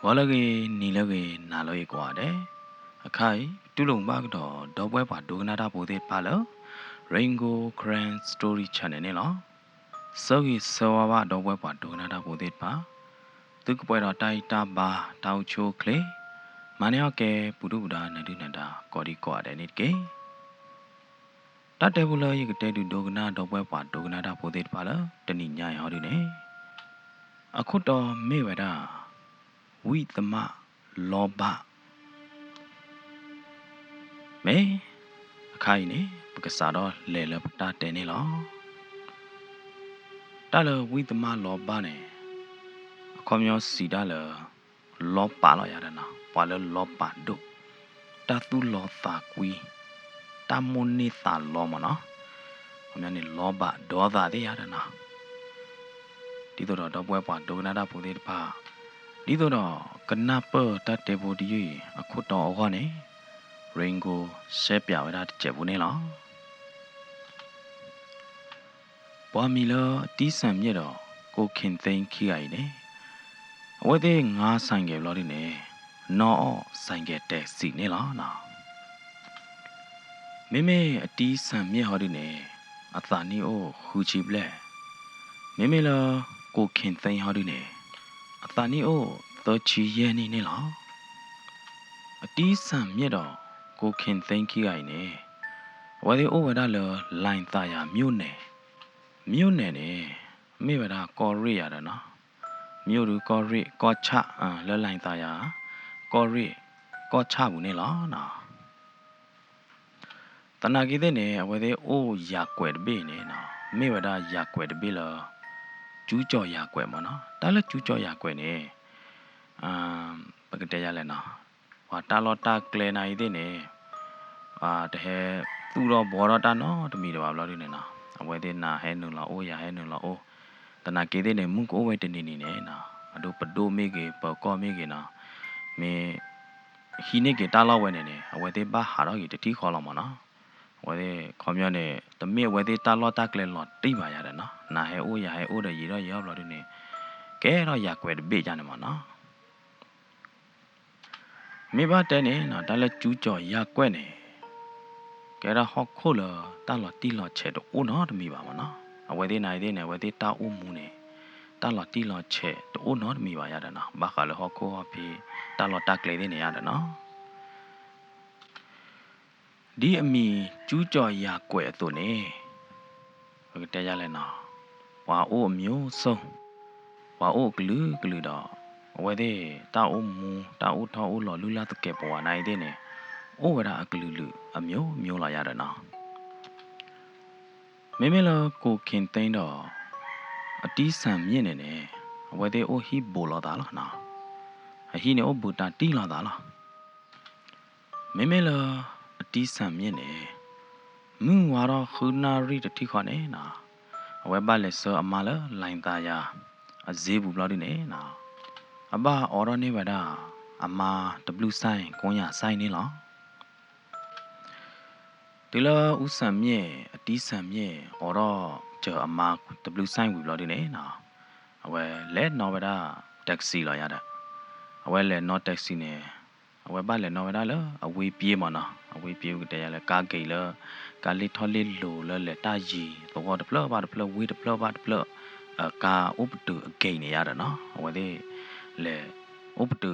ဝါလကေနီလကေနာလောကွာတဲ့အခါတူလုံပါကတော့ဒေါ်ပွဲပါဒုကနာတာပိုသေးပါလော Rainbow Grand Story Channel နဲ့လောစောကြီးစောဝါဒေါ်ပွဲပါဒုကနာတာပိုသေးပါသူကပွဲတော့တိုက်တာပါတောက်ချိုကလေမနယောကဲပုဒုပဒါနတိနတာကော်ဒီကွာတဲ့နိကေတတ်တယ်ဘူးလို့ရကတဲ့ဒုကနာဒေါ်ပွဲပါဒုကနာတာပိုသေးပါလောတဏိညာဟောဒီနေအခုတော့မေဝဒဝိသမလောဘမဲအခိုင်နေပကစားတော့လဲလပတာတဲနေလောတလဝိသမလောဘနဲ့အခေါမျိုးစီတလလောပါလောရတဲ့နော်ပါလလောပါဒုတသူလောသာကွီတမွန်နေသာလောမနော်အများနဲ့လောဘဒေါသတဲ့ရတဲ့နော်ဒီတော့ပွဲပါဒုကနာတာပူသေးတပါဒီတော့ကနပတတ်တေဘူဒီအခုတော့အောနေရင်ကိုဆဲပြဝရတဲ့ချက်ဘူးနေလားပွားမီလတီးဆံမြက်တော့ကိုခင်သိန်းခိရိုင်နေအဝဲသေးငါဆိုင်ကယ်လော်ဒီနေနော်ဆိုင်ကယ်တက်စီနေလားနော်မေမေအတီးဆံမြက်ဟောဒီနေအသာနီအိုဟူချီပလက်မေမေလကိုခင်သိန်းဟောဒီနေအသာနီအိုသောချီရဲနေလားအတီးဆံမြက်တော့ကိုခင်သိန်းခိရိုင်နေဝါဒီအိုဝဒါလလိုင်းသားရမြို့နယ်နေမိဝဒါကော်ရီရတာနော်မြို့လူကော်ရီကောချလလိုင်းသားရကော်ရီကောချဘူးနေလားနော်တနာကြီးတဲ့နေဝါဒီအိုရကွယ်တပေးနေနော်မိဝဒါရကွယ်တပေးလားကျူးကြော်ရကွယ်မနော်တားလက်ကျူးကြော်ရကွယ်နေပကတဲ့ရလဲနော်ဝါတာလော်တာကလေနိုင်တဲ့နေတဟဲသူတော့ဘောရတာနော်တမီတော့ဘလို့ဒီနေနော်အဝဲတဲ့နာဟဲနုလောအိုရဟဲနုလောအိုတနာကေတဲ့နေမုကိုဝဲတနေနေနေနော်အတို့ပဒိုမေကေပကောမေကေနော်မေဟိနေကေတာလောက်ဝဲနေနေအဝဲတဲ့ဘာဟာတော့ကြီးတတိခေါ်လောက်မနော်ဝဲတဲ့ခေါ်မြနေတမေဝဲတဲ့တာလောတာကလေလောတိပါရတယ်နော်နာဟဲအိုရဟဲအိုတဲ့ရီတော့ရောက်လို့ဒီနေကဲတော့ရကွယ်တပေးကြနေမှာနော်မိဘတဲ့နေနော်ဒါလည်းကျူးကြော်ရကွက်နေကဲတော့ဟော့ခိုးလတာလောတီလောချက်တော့ဦးနော်တမိပါမနော်အဝဲသေးနိုင်သေးနေဝဲသေးတာဦးမူနေတာလောတီလောချက်တော့ဦးနော်တမိပါရတယ်နော်ဘာခါလဟော့ခိုးဟောပြီးတာလောတက်လေသေးနေရတယ်နော်ဒီအမီကျူးကြော်ရကွက်အသွနေဟုတ်တဲ့ရလဲနော်ဝါအိုအမျိုးဆုံးဝါအိုကလူတော့ဝဲသေးတာဦးမူတာဦးထောင်းဦးလောလူလာတကယ်ပေါ်နိုင်သေးနေဩဝရအကလူလူအမျိုးလာရတယ်နော်မေမေလကိုခင်သိန်းတော့အတီးဆံမြင့်နေနေအဝဲသေးအိုဟီဘိုလာတာလားနော်အဟီနေအိုဘူတာတီလာတာလားမေမေလအတီးဆံမြင့်နေမင်းဝါတော့ခူနာရီတတိခေါ်နေနော်အဝဲပါလက်စောအမလာလိုင်းသားရအဈေးဘူးဘလောက်ဒီနေနော်အဘအော်ရနေဝဒါအမ W ဆိုင်ကွန်ရဆိုင်နေလားဒီလိုဥဆံမြဲအတီးဆံမြဲအော်တော့ကျော်အမ W ဆိုင်ဝီဘလို့ဒီနေနော်အဝဲလဲနော်ဝဒါတက္ကစီလာရတာအဝဲလဲနော်တက္ကစီနေအဝဲပါလဲနော်ဝဒါလအဝေးပြေးမနော်အဝေးပြေးကတရလဲကားဂိတ်လကားလေးထော်လေးလိုလဲတာကြီးတော့တဖလပါတဖလဝေးတဖလပါတဖလကာဥပတူအဂိတ်နေရတာနော်အဝဲသေးလဲဥပတူ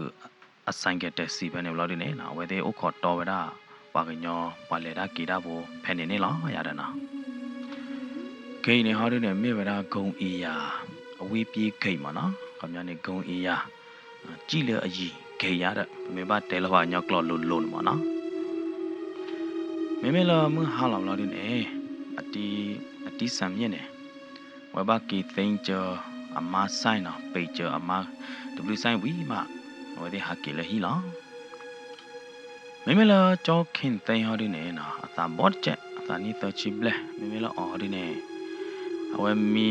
အဆိုင်ကတက်စီပဲနေဘလို့ဒီနေနော်အဝဲသေးဥခေါ်တော်ဝဒါပါကညောပါလေတာကေတာဘူဖဲနေနေလားရတယ်နော်ဂိတ်နေဟောဒီနေမေဝဒါဂုံအီယာအဝေးပြေးဂိတ်မနော်ခမနေဂုံအီယာကြည်လေအကြီးဂိတ်ရတဲ့မေဘတဲလဟညောကလောလုံးမနော်မေမေလာမဟာလောလာဒီနေအတီဆံမြင့်နေဝဘကီသိန်းချာအမဆိုင်နော်ပေချာအမ W ဆိုင်ဝီမဝဒီဟာကီလဟီလားမေမေလာကြောခင်သိန်းဟောဒီနေနော်အသာဘော့ချက်အသာနီတော့ချီပလက်မေမေလာအော်ဒီနေအဝဲမီ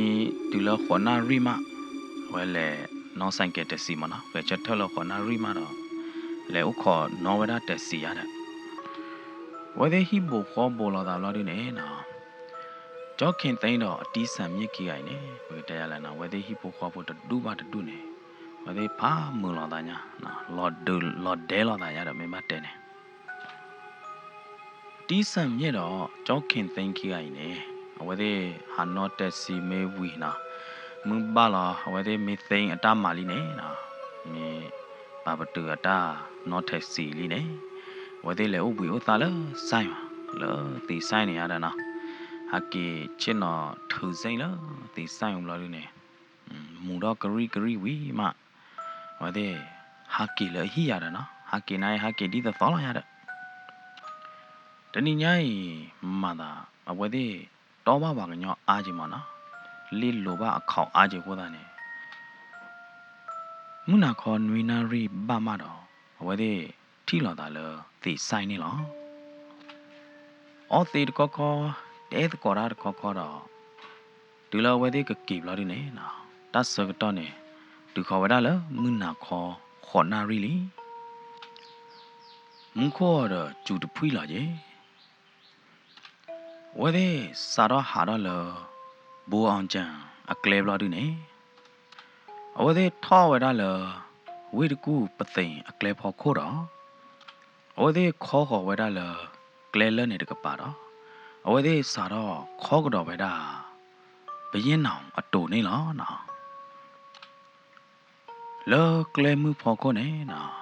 တူလခေါနာရီမဝဲလေနော်ဆိုင်ကတက်စီမနော်ဝဲချက်ထလခေါနာရီမတော့လေဥခေါ်နော်ဝဒတက်စီရတဲ့ဝဲဒီဟီဘိုခေါ်ဘောလာတာလာဒီနေနော်ကြောခင်သိန်းတော့အတီးဆံမြစ်ကြီးရိုင်နေဝဲတဲရလာနော်ဝဲဒီဟီဘိုခေါ်ဖို့တူပါတူနေဝ ဒီဖာမူလာတာညာနော်လော်ဒူလော်ဒဲလာတာရတော့မင်းမတဲနေတီးဆန်မြက်တော့ကြောက်ခင်သိန်းခိအိုင်နေအဝဲဒီဟာနော့တက်စီမေဝီနာမင်းပါလာအဝဲဒီမေသိန်းအတမာလီနေနော်မြေဘာဘတူအတာနော့တက်စီလီနေဝဲဒီလေဥပီဥသားလဲဆိုင်လောတီဆိုင်နေရတာနော်ဟာကီချစ်နော်ထူစိမ့်လောတီဆိုင်အောင်လို့နေမူတော့ဂရီဝီမဝဲဒီဟာကီလေဟီရတာနော်ဟာကီနိုင်ဟာကီဒီတော့တော်လာရတာတနည်းညိုင်းမသာအဝဲဒီတော့ပါကညောအားကြီးမနော်လီလိုပါအခေါက်အားကြီးဟိုသားနေမုနာခေါ်နွေနာရီဘာမတော့အဝဲဒီထီလော်တာလောသိဆိုင်နေလောအော်တီတကောကောတဲတကောရာတကောကောတော့ဒီလောဝဲဒီကကီဘလာဒီနေနော်တတ်စကတော့နေဒီခေါ်ဝဲတာလောမုနာခေါ်နာရီလီမခေါ်တော့ကျူတဖွီလာကြီးဝဲဒီစာတော့ဟာတော့လောဘူအောင်ချန်အကလေဘလာဒီနေဝဲဒီထောဝဲတာလောဝေတကူပသိန်အကလေဖော်ခိုးတော့ဝဲဒီခေါ်ဝဲတာလောကလေလနေတကပါတော့ဝဲဒီစာတော့ခေါ်ကတော့ဝဲတာဘရင်နောင်အတူနေလောနော်လောကလေမှုဖော်ခိုးနေနော်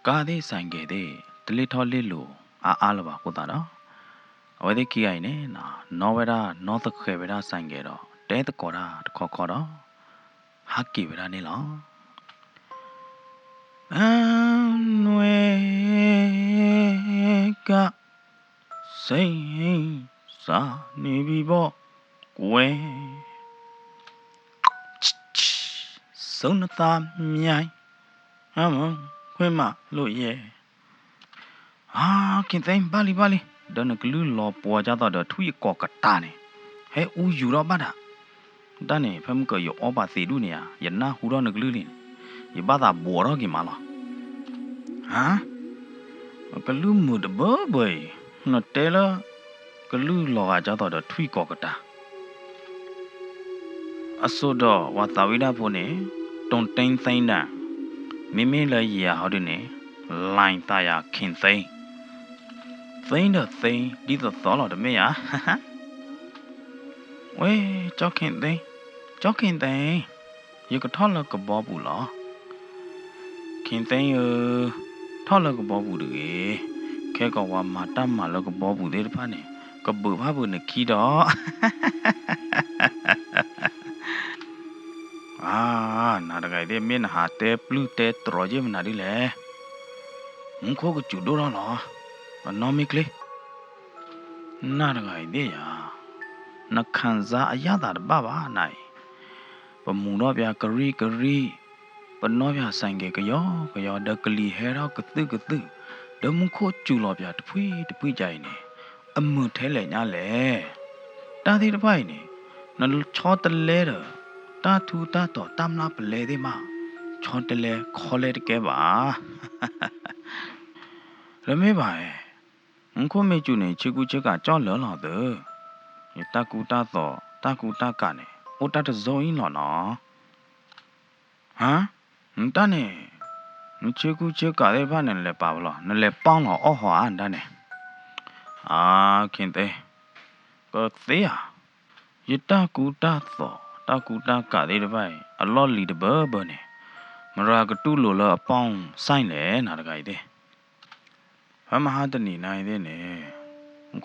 ကားသေးဆိုင်ခဲ့တဲ့ဒလီထော်လစ်လိုအားလပါကိုတာတော့ဝဲဒီကီအိုင်နေနော်ဝဲတာနော်တခဲဝဲတာဆိုင်ခဲ့တော့တဲတကောတာတခေါ်တော့ဟာကီဝဲတာနေလောအန်နွေကစိန်စာနေပြီပေါ့ကွယ်စုံနသားမြိုင်ဟမ်ခွင့်မလို့ရဲ့ဟာခင်သိန်းပါလီဒနကလူလောပေါ်ကြတော့ထူရကောကတာနေဟဲဦးယူတော့ပါတာတန်းနေဖမ်ကယောအပါစီလူနေရနာဟူတော့နကလူလင်းရပါတာဘောတော့ကင်မလားဟာကလူမူတဘဘွေနော်တဲလာကလူလောကကြတော့ထူကောကတာအစိုးတော့ဝါတာဝိဒါဖို့နေတုံတိန်သိန်းတာမိမိလည်းရဟောတယ်နေလိုင်းတာရခင်သိန်းသိန်းတော့သိန်းဒီတော့တော်တော့တမေရဝဲကြောက်ခင်သိန်းရကထောက်လကဘောဘူးလားခင်သိန်းရထောက်လကဘောဘူးတည်းခဲကောဝါမာတမလကဘောဘူးတဲ့ဖာနေကဘူဖာဘူးနေခီတော့နာတကယ်တဲ့မင်းဟာတဲပလူတဲတရော်ကြီးမနာဒီလေမင်းခိုးကကျူတော့လားနော်မီကလေးနာတကယ်တဲ့ရနှခန်းစားအရသာဘာနိုင်ပမူတော့ဗျာဂရီပနောဗျာဆိုင်ကကြောဒကလီဟဲတော့ကตึဒမခိုးကျူလောဗျာတဖွေကြိုင်နေအမှုထဲလေညာလေတာဒီတပိုင်နေနော်ချောတလဲတော့တာထူတာတော့တမ်နာပလေဒီမှာချောတလဲခေါ်လေတကဲပါရမေပါခိုးမေကျူနေချီကူချက်ကကြောက်လော်တော့တကူတာကနေအိုတာတဇုံင်းလော်နော်တန်းနေချီကူချက်ကလည်းဖာနေလဲပါဘလားနလဲပေါင်းတော့အော်ဟောအန်တန်းနေခင်သေးကသေးရတကူတာကလေးတပိုင်အလော့လီတဘနေမရာကတူလိုလအပေါင်းဆိုင်လေနာတကယ်တဲ့မဟာတနီနိုင်တဲ့နေ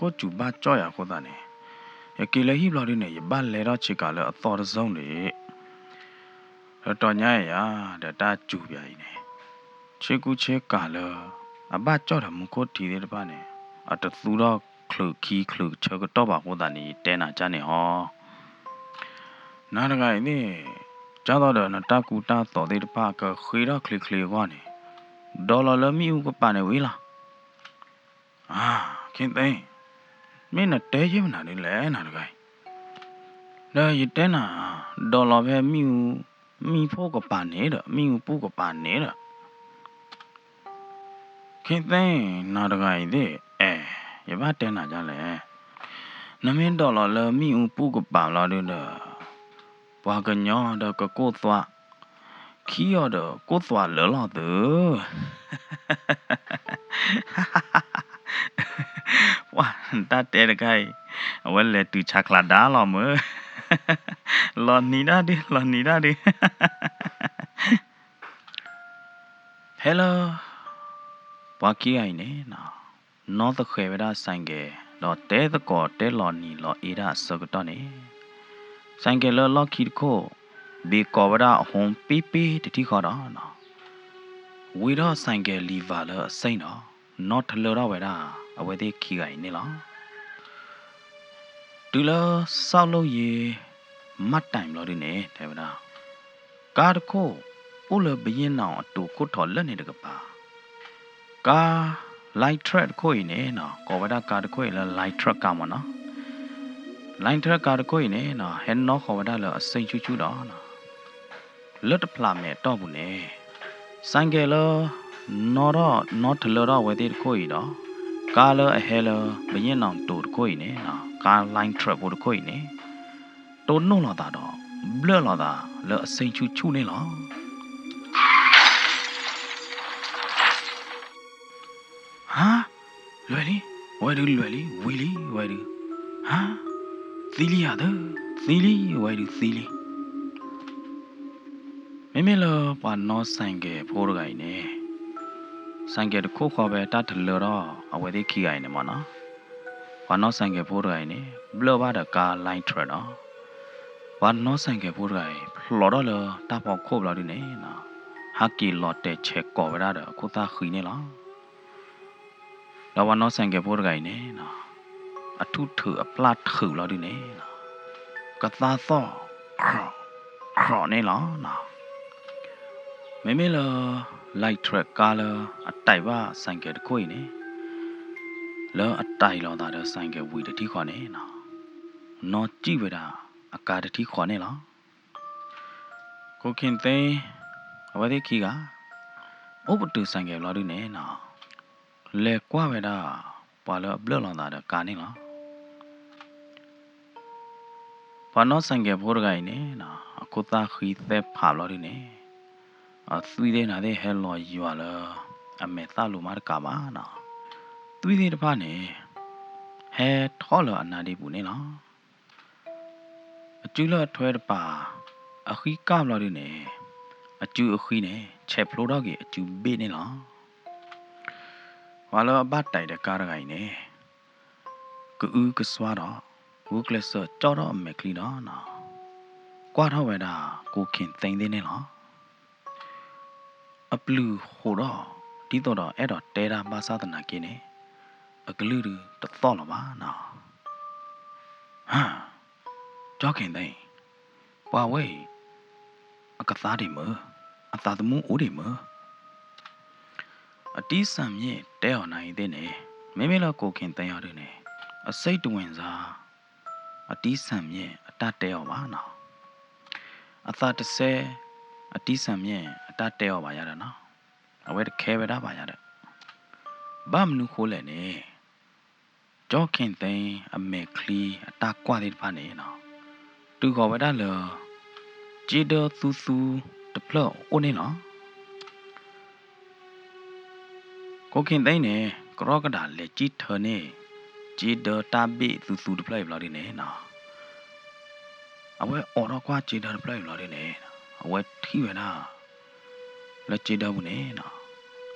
ကိုကျူပါကြောက်ရခိုးတာနေရကေလဟိဘလာဒီနေရပါလေတော့ချစ်ကလည်းအတော်ဆုံးနေတော်ညရဒတာကျူပြိုင်နေချေကူချေကလည်းအဘကြောက်တယ်မကိုတီတဲ့တပါနေအတသူတော့ခလုချေကတော့ပါဟိုတာနေတဲနာကြနေဟောနားတကယ်နေကြတော့တော့တကူတာတော်တဲ့တပါကခွေတော့ခလကွာနေဒေါ်လာလမီဦးကပါနေဝေးလားခင်သိန်းမင်းနဲ့တဲရမနာနေလဲနားတကယ်လဲရတဲနာဒေါ်လာပဲမီဖို့ကပါနေတော့မီဦးပူကပါနေတော့ခင်သိန်းနားတကယ်တဲ့ရပါတဲနာကြလဲနမင်းဒေါ်လာလမီဦးပူကပါလာတော့ဘွာကညောတော့ကိုသွား ခီရတော့ကိုသွားလောလောသူဝါတတ်တဲ့ခိုင်ဝဲလေတူချကလာဒါလောမလောနီနာဒီလောနီနာဒီဟယ်လိုဘာကီအိုင်နေနော်တခွေဝဒဆိုင်ကတော့တဲတကောတဲလော်နီလော်အေဒါစကတော့နေဆိုင်ကလော်ခီခိုဘေကောဝဒအဟုံပီပီတတိခေါ်တော့နော်ဝီတော့ဆိုင်ကလီဗာလစိန်တော့နော်ထလော်တော့ဝဒအဝဲသေးခီကိုင်နေလားတူလဆောက်လို့ရေမတ်တိုင်လို့ဒီနေတယ်ဗလားကာတခိုပိုလဘရင်နောင်အတူကိုထော်လက်နေတကပါကာlight track ကိုရနေနော်ကောဝဒကာတကိုရ light track ကမနော် light track ကာတကိုရနေနော်ဟန်နော်ကောဝဒလအစိတ်ချူချူတော့နော်လွတ်တဖလာမဲ့တော့ဘူးနေဆိုင်ကယ်လောနော်တော့နော်ထလောတော့ဝဲသေးတကိုရတော့ကာလအဟဲလဘရင်နောင်တူတကိုရနေနော်ကာ light track ကိုတကိုရနေတိုးနှုံလာတာတော့ဘလလာတာလအစိတ်ချူချူနေလားဟာလွယ်လီဝဲလူလွယ်လီဝီလီဝဲလူဟာသီလီရတဲ့သီလီဝဲလူသီလီမမေလောပါနောဆိုင်ကဖိုးရိုင်နေဆိုင်ကတခုခေါ်ပဲတတ်လောတော့အဝဲသေးခီရိုင်နေမနော်ပါနောဆိုင်ကဖိုးရိုင်နေဘလောပါတကာလိုင်းထရတော့ပါနောဆိုင်ကဖိုးရိုင်လော်တော့လောတပေါက်ခိုးလာဒီနေနော်ဟာကီလော်တဲ့ချက်ကော်ရတာခုသားခီနေလားเราว่าน้องสังเกตพูดไงเนี่ยนะอทุถือปลาถือเราดิเนี่ยนะกระตาซ้อครอเนี่ยหรอนะไม่เลยไล่ทรกกาเลยอัตไตว่าสังเกตคุยเนี่ยแล้วอัตไตเราตาเดสังเกตวิธีที่ขอเนี่ยนะนอจีเวดาอาการที่ขอเนี่ยหรอกูคิดเต้เอาไว้ที่ขี้กะอุปตุสังเกตเราดิเนี่ยนะလေကွာဝဲတာပါလဘလလောင်တာကာနေလားဘာနောဆိုင်ကဖိုးရိုင်နေနော်အခုသားခီသက်ဖာလို့နေအသွေးတဲ့နာတဲ့ဟဲလော်ယူလာအမေသားလူမတကာပါနော်သွေးတဲ့တဖာနေဟဲထောလအနာဒီဘူးနေလားအကျူလထွဲတပါအခီကမလို့နေအကျူအခီနေချက်ဖလိုတော့ကြီးအကျူပေးနေလားဝါလောဘတ်တိုင်တဲ့ကားရိုင်နေကူကစွာတော့ဝုကလဆကြောတော့အမေကလီတော့နော်ကွာတော့ဝဲတာကိုခင်သိမ့်သေးနေလားအပလူဟိုတော့ဒီတော့အဲ့တော့တဲတာပါသနာကင်းနေအကလူတတော့လပါနော်ဟာကြောခင်သိမ့်ပွာဝဲအကသားဒီမအသာသမူးဦးဒီမအတီးဆံမြင့်တဲော်နိုင်တဲ့နေမမေလောက်ကိုခင်တန်ရတယ်နေအစိတ်တဝင်စားအတီးဆံမြင့်အတတဲော်ပါနော်အသာတဆဲအတီးဆံမြင့်အတတဲော်ပါရတာနော်အဝဲတခဲဝဲတာပါရတဲ့ဘာမနုခိုးလဲနေကြောခင်သိန်းအမေကလီအတကွာတဲ့ပါနေနော်သူခေါ်ဝဲတာလောဂျီဒေသူသူတပလောအိုနေနော်ကိုခင်သိနေကရောကဒါလေကြည့်ထနေဂျီဒတာဘီသူသူတပလိုက်ဘလာဒီနေနော်အဝဲအော်တော့ကွာဂျီဒတာပလိုက်ဘလာဒီနေအဝဲထီဝဲနာလက်ဂျီဒဘူးနေနော်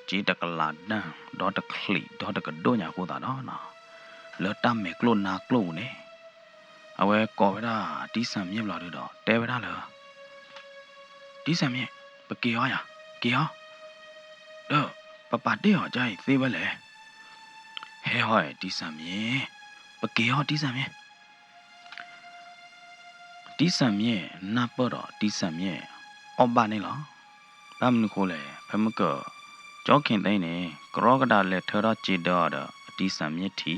ဂျီတကလာဒန်ဒေါ်တခလီဒေါ်တကဒိုညာကိုတာနော်လော်တမဲကလိုနာကလိုနေအဝဲကော်ဝဲတာတီးဆံမြင့်ဘလာတော့တဲဝဲတာလောတီးဆံမြင့်ပကေရောရကေရောတော့ပပတဲ့ဟောကြိုင်သေးပဲလေဟဲဟောတီးဆံမြင့်ပကေရောတီးဆံမြင့်တီးဆံမြင့်နာပေါ်တော့တီးဆံမြင့်အော်ဘာနေလားဘာမနုခိုးလေဖမကကြောခင်သိနေကရောကဒါလေထရချီတော့တီးဆံမြင့်တီ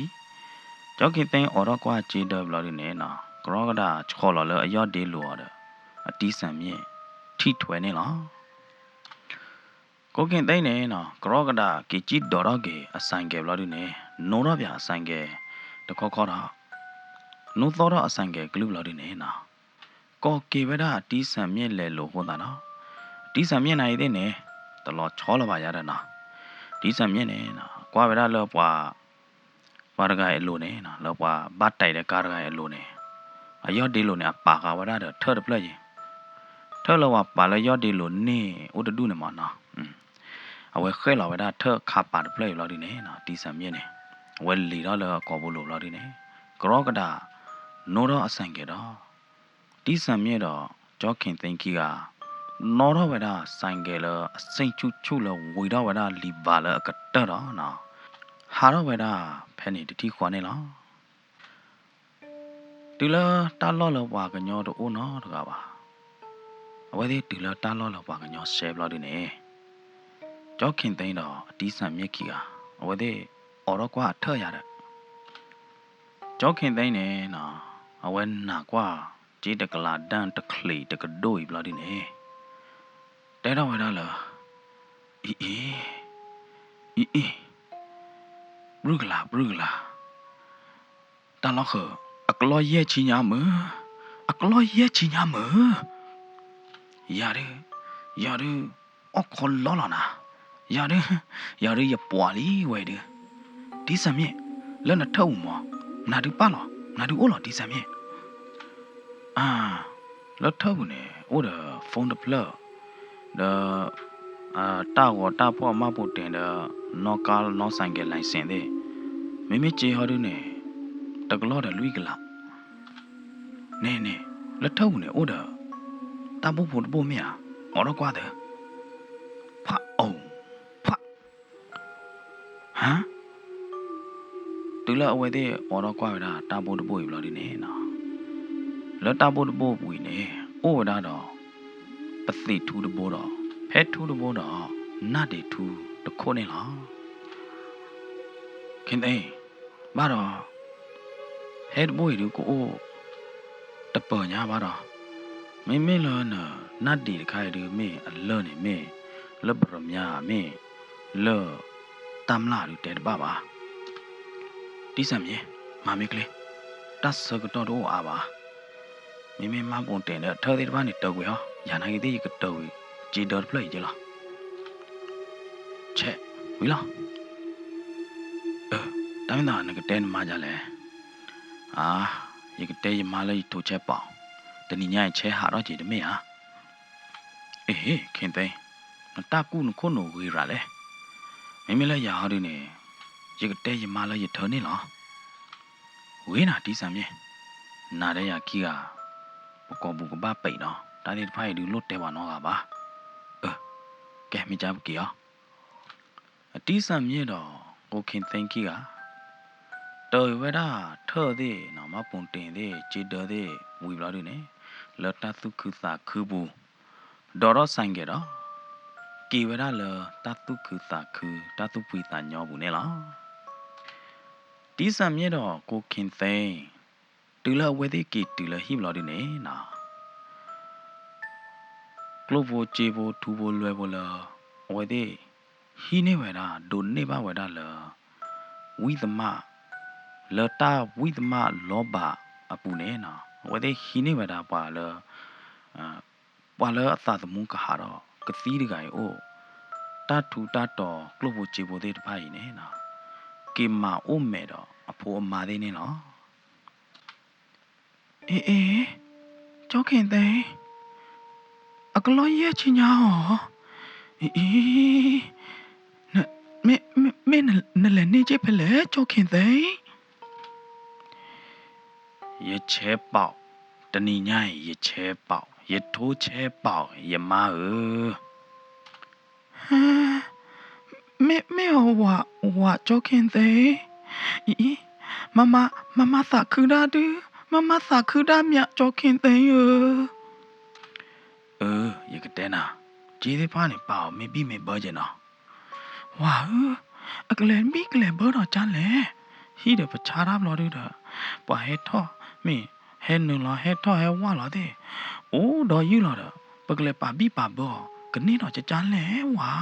ကြောခင်သိအော်တော့ကွာချီတော့ဘလို့နေနော်ကရောကဒါချော်လော်လေအယော့ဒေးလို့အတီးဆံမြင့်ထိထွယ်နေလားကိုခင်သိနေနော်ကရောကဒါကီချီဒေါ်တော့ကေအဆိုင်ကေဘလို့နေနိုးတော့ဗျာအဆိုင်ကေတခေါခေါတော့နိုးတော့အဆိုင်ကေဂလူဘလို့နေနော်ကောကေဝဒတီးဆံမြင့်လေလို့ဟောတာနော် ဒီစံမြင့်နိုင်တဲ့နဲ့တလောချောလပါရတဲ့နော်ဒီစံမြင့်နေနော်ကွာဝရလောပွားဘာရကဲလိုနေနော်လောပွားဘတ်တိုက်တဲ့ကားရကဲလိုနေအယောဒီလိုနေပါကဝရတဲ့ထော်ပလက်ရင်ထော်လောပါလယောဒီလိုနေဥဒဒုနေမနော်အဝဲခဲလောဝရထော်ခါပါပလက်လောဒီနေနော်ဒီစံမြင့်နေဝဲလီတော့လောကောဘူးလို့လောဒီနေကရောကဒါနိုးတော့အဆိုင်ကြတော့ဒီစံမြင့်တော့ကြောခင်သိန်းကြီးကနော်တော့ဝဒဆိုင်ကလအစိတ်ချူလဝေတော့ဝဒလီပါလကတတော့နော်ဟာတော့ဝဒဖဲနေတတိခွာနေလားတူလာတာလောလောပွားကညောတော့ဦးနော်တကားပါအဝဲသေးတူလာတာလောလောပွားကညောဆဲဘလို့ဒီနေကြောခင်သိန်းတော့အတီးဆန်မြက်ကြီးကအဝဲသေးအော်တော့ကွာထရတဲ့ကြောခင်သိန်းနေနော်အဝဲနာကွာจีตะกลาดันตะคลีตะกะโดยบลาดิเนแต่တော့ဝဲတော့လားအေးဘရုကလာတလောက်ခအကလောရဲ့ချီညာမအကလောရဲ့ချီညာမရတယ်အခလောလာနာရတယ်ရပွာလီဝဲဒီစမြင့်လဲနထုံမနာဒူပါလောနာဒူအိုလောဒီစမြင့်แล้วเท่าเนี่ยโอ้เดฟงเดพลเดตาวตาพ่อมาปุတင်เดนอกานอဆိုင်ကလိုင်စင်တဲ့မိမိကျေဟောဒုနဲ့တကလောတဲ့လူကလာနေလက်ထုံနဲ့အိုเดตาပုဖို့ပို့မြအော်တော့ကွာတဲ့ဖအောင်ဖဟမ်တူလာအဝဲတဲ့အော်တော့ကွာတာตาပုတပို့ပြီလို့ဒီနေနော်လောတာပို့တပို့ပွေနေအိုဒါတော့ပသိထူးတပို့တော့ဖဲထူးတပို့တော့နတ်တွေထူးတခုနေလားခင်သိဘာတော့ဟဲ့တပို့ရီကိုတပညာဘာတော့မင်းလောနတ်တွေခိုင်ဒီမင်းအလောနေမင်းလဘရမြာမင်းလောတမ်လာရီတဲ့ဘာဒီစမ်းမြေမမေကလေးတတ်စကတော့အာပါမိမမပုံတင်တဲ့ထော်ဒီဘာနေတော့ကွေဟောညာနိုင်သေးကတော့ဂျီဒေါ်ပလေးကြလားချက်ဝီလားတိုင်းသားငကတဲမှာကြလဲရေကတဲရမလေးထိုချက်ပေါတနည်းညချဲဟာတော့ကြည်တမေဟာအေးခင်သိတကူနခုနိုဝေးရလဲမိလည်းရဟောဒီနေရေကတဲရမလေးရထော်နေလားဝေးနာတီးစမ်းမြေနာတဲ့ရကြီးကကောဘူးကဘာပိတ်နော်တာဒီဖိုင်ဒီလွတ်တယ်ပါနော်ကပါကဲမိကြဘူးကြီးအတီးဆံမြင့်တော့ကိုခင်သိန်းကြီးကတော်ဝဲတာထော်သေးနော်မပုံတင်သေးကြည်တော်သေးဝီဘလာတွေနဲ့လတ်တသုခုသာခူဘူးဒေါ်ရဆိုင်ကြတော့ကီဝဲတာလတသုခုသာခူတသုပွေတာညောဘူးနဲ့လားတီးဆံမြင့်တော့ကိုခင်သိန်းတူလာဝဲသေးကီတူလာဟိဘလာဒီနေနာကလဘိုချေဘိုထူဘိုလွယ်ဘလာဝဲသေးဟိနေဝဲတာဒိုနေပါဝဲတာလာဝိသမလတာဝိသမလောဘအပူနေနာဝဲသေးဟိနေဝဲတာပါလာပွာလာအသာသမုကဟာတော့ကတိဒီကင်အိုတထူတတော်ကလဘိုချေဘိုသေးတဖိုင်နေနာကေမာအိုမဲတော့အဖိုးအမာသေးနေနော်အေးကြောခင်သိအကလောရဲ့ချင်ညာဟောအေးမင်းလည်းနေချစ်ဖလဲကြောခင်သိရချဲပေါတဏီညာရချဲပေါရထိုးချဲပေါရမမေဝါကြောခင်သိမမသာခူဒါတူမမသာခူဒါမြကြောခင်သိရကတဲနာဂျီဒီဖာနေပါမပြီးမဘောကျင်တော့ဝါအကလန်ဘီကလဘောတော့ချမ်းလေဟီးတယ်ပချာရာဘလော်တို့တော့ပွာဟဲထောမင်းဟဲနူလာဟဲထောဟဲဝါလာတဲ့အိုးတော့ယူလာတော့ပကလေပါဘီပါဘောကနေတော့ချမ်းလေဝါ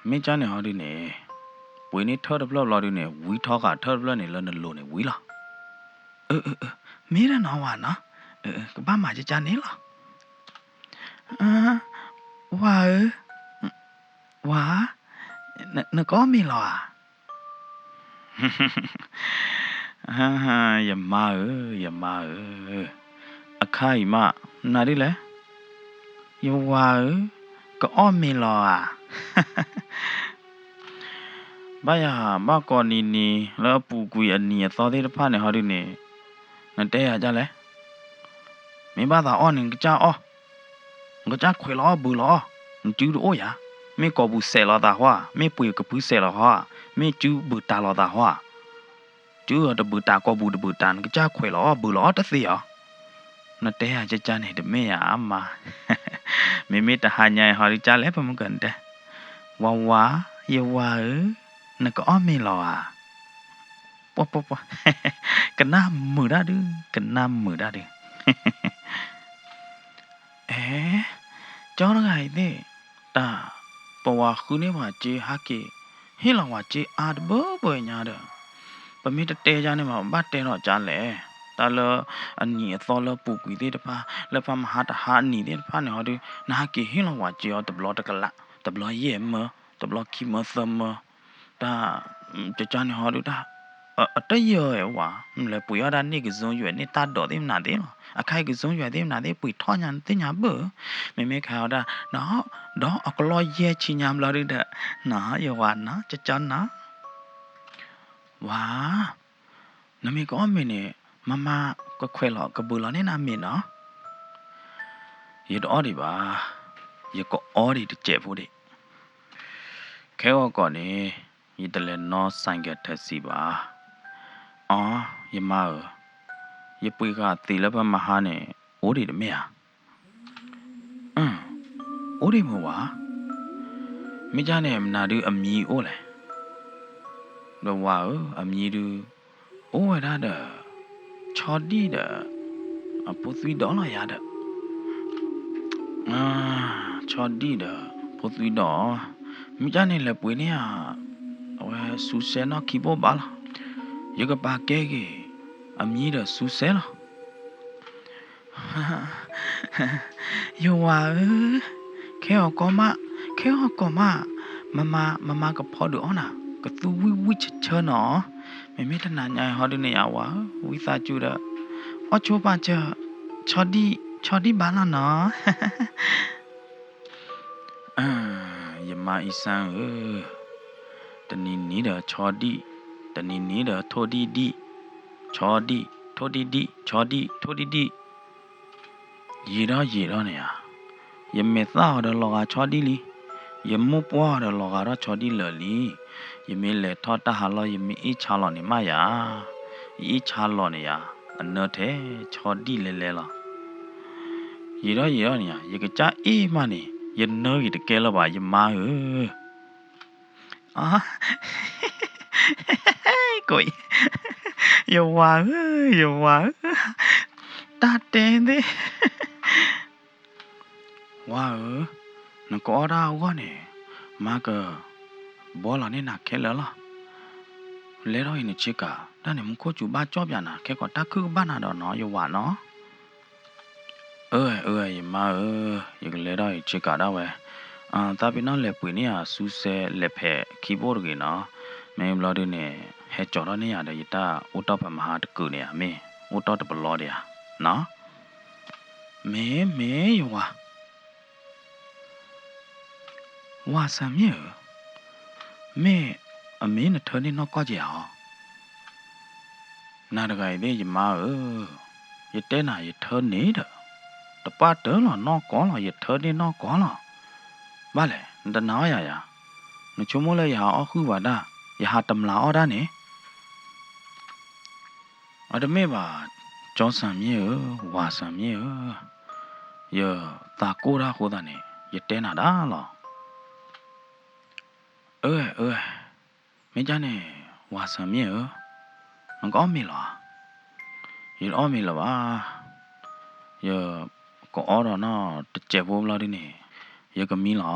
မင်းချမ်းနေဟောဒီနေဝင်းနေထော်ဒဘလော်လော်ဒီနေဝီထောကထော်ဒဘလော်နေလော်နေလို့နေဝီလားမင်းရနော်ဝါနော်ကဘာမှချမ်းနေလား À, wow, wow, nó có mi lò à? Ha ha, ya ma akai ma, na đi lẽ. Ya wow, có mi lò à? Ba con ni, lỡ pu cùi anh nè, so thế đó pha này họ đi nè, nó té à cha lẽ. Mấy ba thằng on cái cha cái cha khỏe lo bự lo, chú đồ ya, mấy có bự xe lo ta hoa, mấy bự cái bự xe lo hoa, mấy chú bự ta lo ta hoa, chú ở đó bự ta có bự ta, cái cha khỏe lo bự lo tất gì à, nó té à cha này được mấy à mà, mấy ta hai nhai họ đi cha lép mà cần thế, wow yêu wow nó có mấy lo à, po cái nam mưa đã đi, cái nam mưa đã đi. Ê, cho nó ngày thế, ta, bảoว่าคืนนี้ว่าเจฮักเกเฮ้ยเราว่าเจอาดเบอร์เบอร์ญาเด้อปะมีตะเตจาเนี่ยมาบัดเตเนาะจาแหละตาเลอันนี้ตอเลปูกุยเตตะพาแล้วพามหาตะหานี่เตตะพาเนี่ยเฮาดินะฮักเกเฮ้ยเราว่าเจเอาตะบลอตะกะละตะบลอเย่มตะบลอคิมซมตาจะจาเนี่ยเฮาดิตาอะตะเยอะว่ะလဲပွေရတာနေ့ကစုံရွယ်နေတတ်တော်သေးမနာသေးလားအခိုက်ကစုံရွယ်သေးမနာသေးပွေထောညာတင်ညာဘမေခါရတာနော်တော့အကလောရဲ့ချီညာမလာရတဲ့နော်ယဝနာချချနာဝါနမေကောမင်းနေမမကခွဲလောကဘူလောနေနာမင်းနော်ရတော့ဒီပါရကောအော်ဒီတကျက်ဖို့ဒီခဲောကောနေရတလဲနော်ဆိုင်ကက်တက်စီပါอ๋อยมาเยปุยกะตีละบะมหาเนี่ยโอดิตะเมอ่ะโอดิมัววะมิจาเนี่ยมนาดูอมีโอแหละดอว่าอมีดูโอวะดาดะชอดีดะอปุตุยดอละยาดะชอดีดะปุตุยดอมิจาเนี่ยละปุยเนี่ยเอาไว้สุเซนอคีโบบาละยกปาแก่ๆอมีดะสุเซละโยว่าแค่ออกมามากับพอดูอ่ะนะก็ตูวิเชิญเนาะไม่ถนัดใหญ่ฮอดเนี่ยอ่ะวะวิสาจูดะอ๋อโชปาเจชอดีบาลาเนาะยมาอีสังตะนี่ดะชอดีตะนี่ดะโทดีชอดีโทดีชอดีโทดียีราเนี่ยยเมตาดะลอกาชอดีลียมุปวาดะลอการะชอดีเลลียเมเลทอตะหาลอยเมอีชาลอนี่มายาอีชาลอเนี่ยอันเนเทชอดีเลละยีราเนี่ยยกะจาเอมานี่ยเนออีตะแกละบายมาอ๋อกุยอย่าว่าตาเตนดิว่านก็อดาวะเนี่ยมาก็บอลนี่นักแค่แล้วล่ะเลร้อยนี่ชิกาด้านนี้มึงโคจูบ้าจอบอย่างน่ะแค่ก็ตาคือบ้านน่ะดอกเนาะอย่าว่าเนาะอย่ามาอย่าเลร้อยชิกาได้เว้ยตาพี่น้องเล็บปุ๋ยเนี่ยซูเซเล็บแผ่คีย์บอร์ดกันเนาะแม่บลอดเนี่ยเฮจอดเนี่ยเดี๋ยวตาอุตตะมหาตะกุเนี่ยแม่อุตตะตะบลอดเนี่ยเนาะแม่อยู่ว่าสามyear แม่อเมนเธอนี่นอกก็จะเอานาดไกเนี่ยจะมาอย่าเต้นน่ะอย่าเธอนี่เด้อแต่ป้าเต๋อหรอนอกก่อนหรออย่าเธอนี่นอกก่อนหรอบ้าเลยแต่น้อยอย่าหนูชั่วโมงเลยอย่าเอาคือว่าได้อย่าหาตำลาเอาได้เนี่ยเอาแต่ไม่ว่าจอสามyearว่าสามyearอย่าตาโกราโคตาเนี่ยอย่าเต้นน่ะได้หรอไม่จ้าเนี่ยว่าสามีมันก็อ้อมมีหรอยิ่งอ้อมมีหรอวะอย่าก็อ้อแล้วเนาะจะเจ็บปวดแล้วดิเนี่ยอย่าก็มีหรอ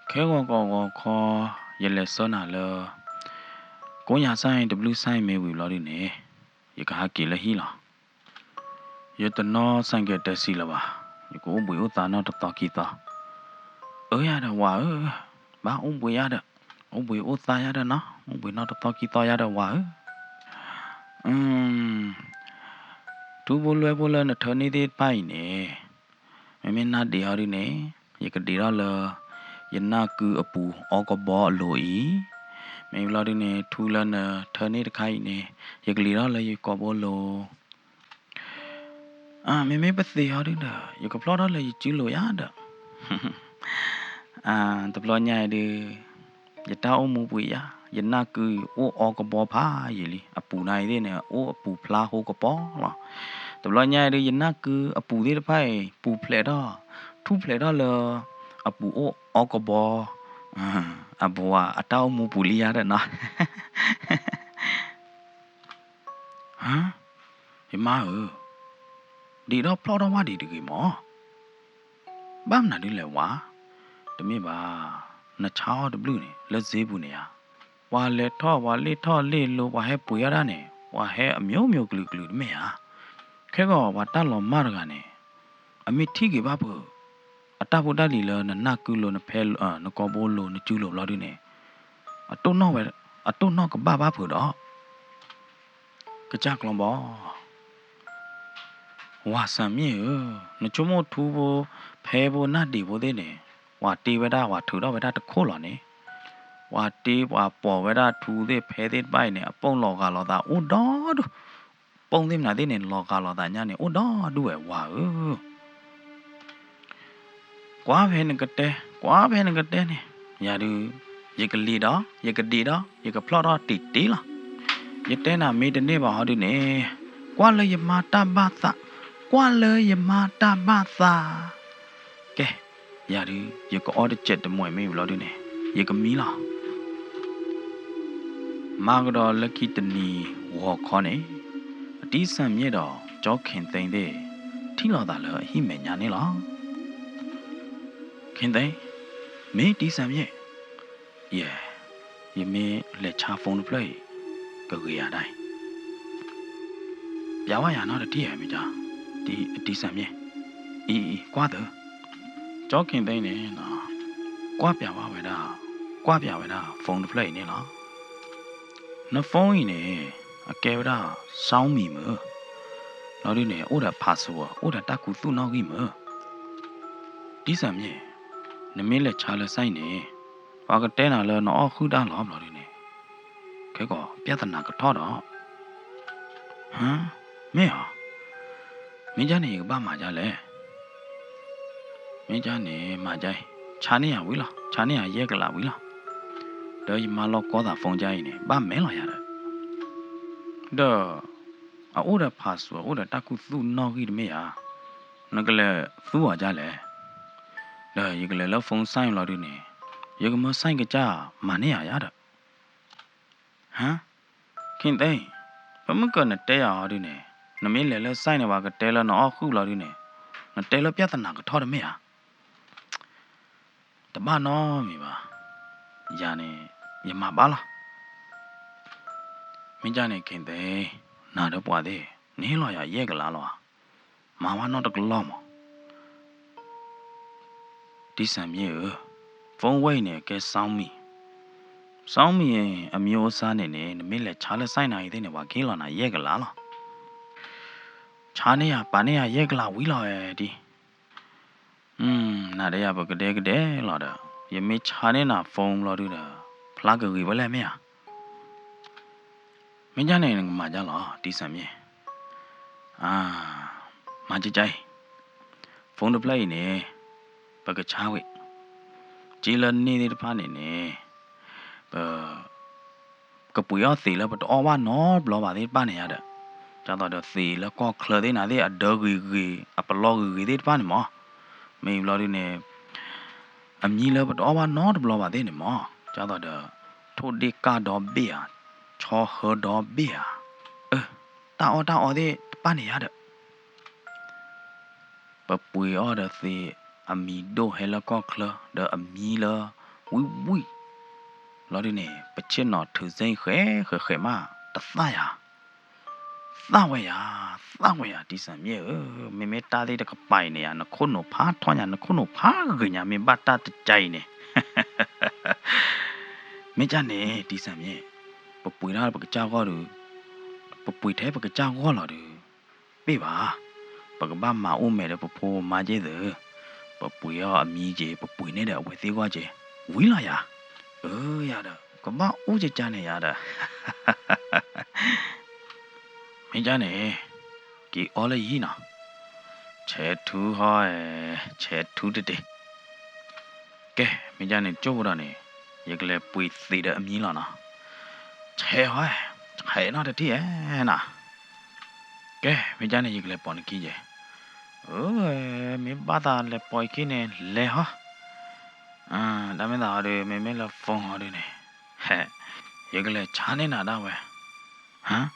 แค่ก็อย่าเล่นสนาเลยกูอยากใส่ดับเบิลใส่ไม่วิวแล้วดิเนี่ยอย่าก็หากินเลยฮีหรออย่าตัวน้อใส่เกตเตอร์สิละวะ有个不有大脑的大吉他，呀的话把不呀的，不有大呀的呢，不那的大吉他呀的话tu boleh na thani de pai ne, memen na de hari ne, ye ke dira le, ye na ku apu, o ko bo loi, me la de ne thu la na thani de khai ne, ye ke dira le ye ko bo lo, me ba se hari da, ye ko plo da le ye chi lo ya da, ta plo nya de, ye ta o mu pu ya, ye na ku o ko bo pha ye li, apu nai de ne, o apu pla ho ko bo la. ตลอดเนี่ยได้ยินนักคืออปูที่ไปปูเพลดอ่ะทุเพลดอ่ะเลยอปูโอออกบอบัวอัตเอามูปุลียาเด้อนะฮะเห็นมาดีดอกพลอดว่าดีดีมั้งบ้ามน่ะดีเลยวะแต่ไม่บ้าน่ะชาวดับลูเนี่ยแล้วเจ็บเนี่ยว่าเล่ท่อว่าเล่ท่อเล่โลว่าให้ปุยอะไรเนี่ยว่าให้เมียวกลือไม่อ่ะแค่ก็ว่าตาหลอมมากันเนี่ยมีที่กี่บ้าเปล่าอัตราพุทธลีเลนะนักกุลนะเพลนะกอบโลนะจูโลลอดีเนี่ยต้นนอกไปต้นนอกกับบ้าเผื่อดอกกระจากลองบอว่าสามีนะชั่วโมงทูโบเพโบนาดีโบเดเนี่ยว่าตีเวดาว่าถือดอกเวดาตะโคหล่อเนี่ยว่าตีว่าปอเวดาทูเดเพเดไปเนี่ยป้องหลอกาหลอตาโอ้ดอดูป้องเต็มหน้าเดเนี่ยหลอกาหลอตาเนี่ยโอ้ดอดูว่ากว่าเพนกเตเนี่ยอย่าดูยกลีดอยกดีดอยกพลอดตีละยเตน่ะมีแต่เนี่ยบ่ฮอดูเนี่ยกว่าเลยยมาตาบาซากว่าเลยยมาตาบาซาแกอย่าดูยกออดเจ็ดมวยไม่อยู่แล้วดูเนี่ยยกมีละมากดอลักกี้ตนีหัวคอเนี่ยตีสัมเนี่ยดอจอเข็นเต็งเดที่เราตาเลยหิเมญาเนี่ยละเข็นเต็งไม่ตีสัมเนี่ยยังไม่เล็ดชาฟงเพลย์ก็คืออยากได้อย่าว่าอย่างนั้นที่ไหนจ้าที่สัมเนี่ยกว่าเถอะจอเข็นเต็งเนี่ยนะกว่าเปียว่าเวลาฟงเพลย์เนี่ยละน้าฟงอีเนี่ยแกเวลาสาวมีมือเราดูเนี่ยโอ้แต่พาสัวโอ้แต่ตากูตู้นอกกี่มือที่สัมเนี่ยนั่นไม่เล็ดชาเลยไซเนี่ยว่าก็เต้นอะไรน้อคู่ด้านหลอมเราดูเนี่ยแค่ก็เปียตนาก็ทอดอ่ะฮะไม่เหรอไม่จ้าเนี่ยก็บ้ามาจ้าเลยไม่จ้าเนี่ยมาใจชาเนี่ยวิล่ะชาเนี่ยแยกละวิล่ะเดี๋ยวมาลอกก็ตาฟงใจเนี่ยบ้าแม่หรออย่าเลยเด้อโอ้แต่พาสัวโอ้แต่ตากูตู้นอกกี่ไม่อ่ะนั่นก็เลยตู้อ่ะจ้าเลยเด้อยังก็เลยแล้วฟงไส้เราดูเนี่ยยังก็มาไส้ก็จ้ามาเนี่ยอย่าเด้อฮะคิดเต้เพราะมันก็เนี่ยเตะอ่ะดูเนี่ยนั่นไม่เลยแล้วไส้เนี่ยว่าก็เตะแล้วน้อคู่เราดูเนี่ยนั่นเตะแล้วเปียตนาก็ทอดไม่อ่ะแต่บ้านน้อมีป่ะอย่าเนี่ยอย่ามาบ้าละไม่จ้าเนี่ยคิดเต้น่าจะปวดเด้นี่เราอย่าแยกกันละหรอมาว่าน้อตะกล้อมที่สามเยอะฟงไว้เนี่ยแกซ้ำมีมีโอซาเนี่ยไม่เลยชาเลยไส้ไหนเด้เนี่ยว่าเกี่ยวน่ะแยกกันละหรอชาเนี่ยป่านเนี่ยแยกละวิลาดิน่าจะบอกก็เด็กหรอเด้อยังไม่ชาเนี่ยน่ะฟงเราดูเด้อพลากก็กี่วันแล้วไม่อ่ะไม่จ้าเนี่ยมาจ้าหรอที่สามเยมาใจฟงดูเพลย์เนี่ยปกติเช้าวิจีรันนี่ที่ผ่านเนี่ยก็ปุยเอาสีแล้วปตัวว่าน้อบล้อว่าที่ผ่านเนี่ยเด้อจากตอนเดียวสีแล้วก็เคลื่อนที่ไหนที่เดอกีปลอกีที่ผ่านเนี่ยมั้งไม่ล้อที่เนี่ยมีแล้วปตัวว่าน้อบล้อว่าที่เนี่ยมั้งจากตอนเดียวทุกดีกาดอกเบี้ยชอเฮดอกเบี้ยตาอ๋อที่ผ่านเนี่ยเด้อปะปุยเอาเด้อสิมีโดเฮแล้วก็เคลเด้อมีละวิเราดิเนี่ยไปเช่นนอถือใจเขมาแต่ซ่าไว้ သားဝဲအတီးဆန်မြေမေမေတားသေးတကပိုင်နေရနခုနိုဖားထွားညာနခုနိုဖားကညာမေဘတာတကြိုင်နေမေကြနေတီးဆန်မြေပပွေလာပကကြောက်တော့ပပွေထဲပကကြောက်တော့လာတယ်ပေးပါပကဘာမအိုမဲတဲ့ပဖိုးမာကျဲတဲ့ပပွေရအမီးကြီးပပွေနေတဲ့အဝဲသေးကွာကျဲဝီလာရရတော့ကမဦးကြကြနေရတာမင်းကြနေဒီအော်လေကြီးနော်ချဲထူးဟောချဲထူးတဲ့ကဲမင်းကြနေကြိုးရနေရကလေးပွေသေးတဲ့အမီးလာနော်ချဲဟောချဲနော်တဲ့နာကဲမင်းကြနေရကလေးပေါ်နေကြီးကျမင်းဘာသာလေပွိုက်ခင်းနေလေဟာဒါမင်းသားရမင်းမလာဖုန်းဟောနေဟဲ့ရကလေးချားနေတာတော့ဝဲဟမ်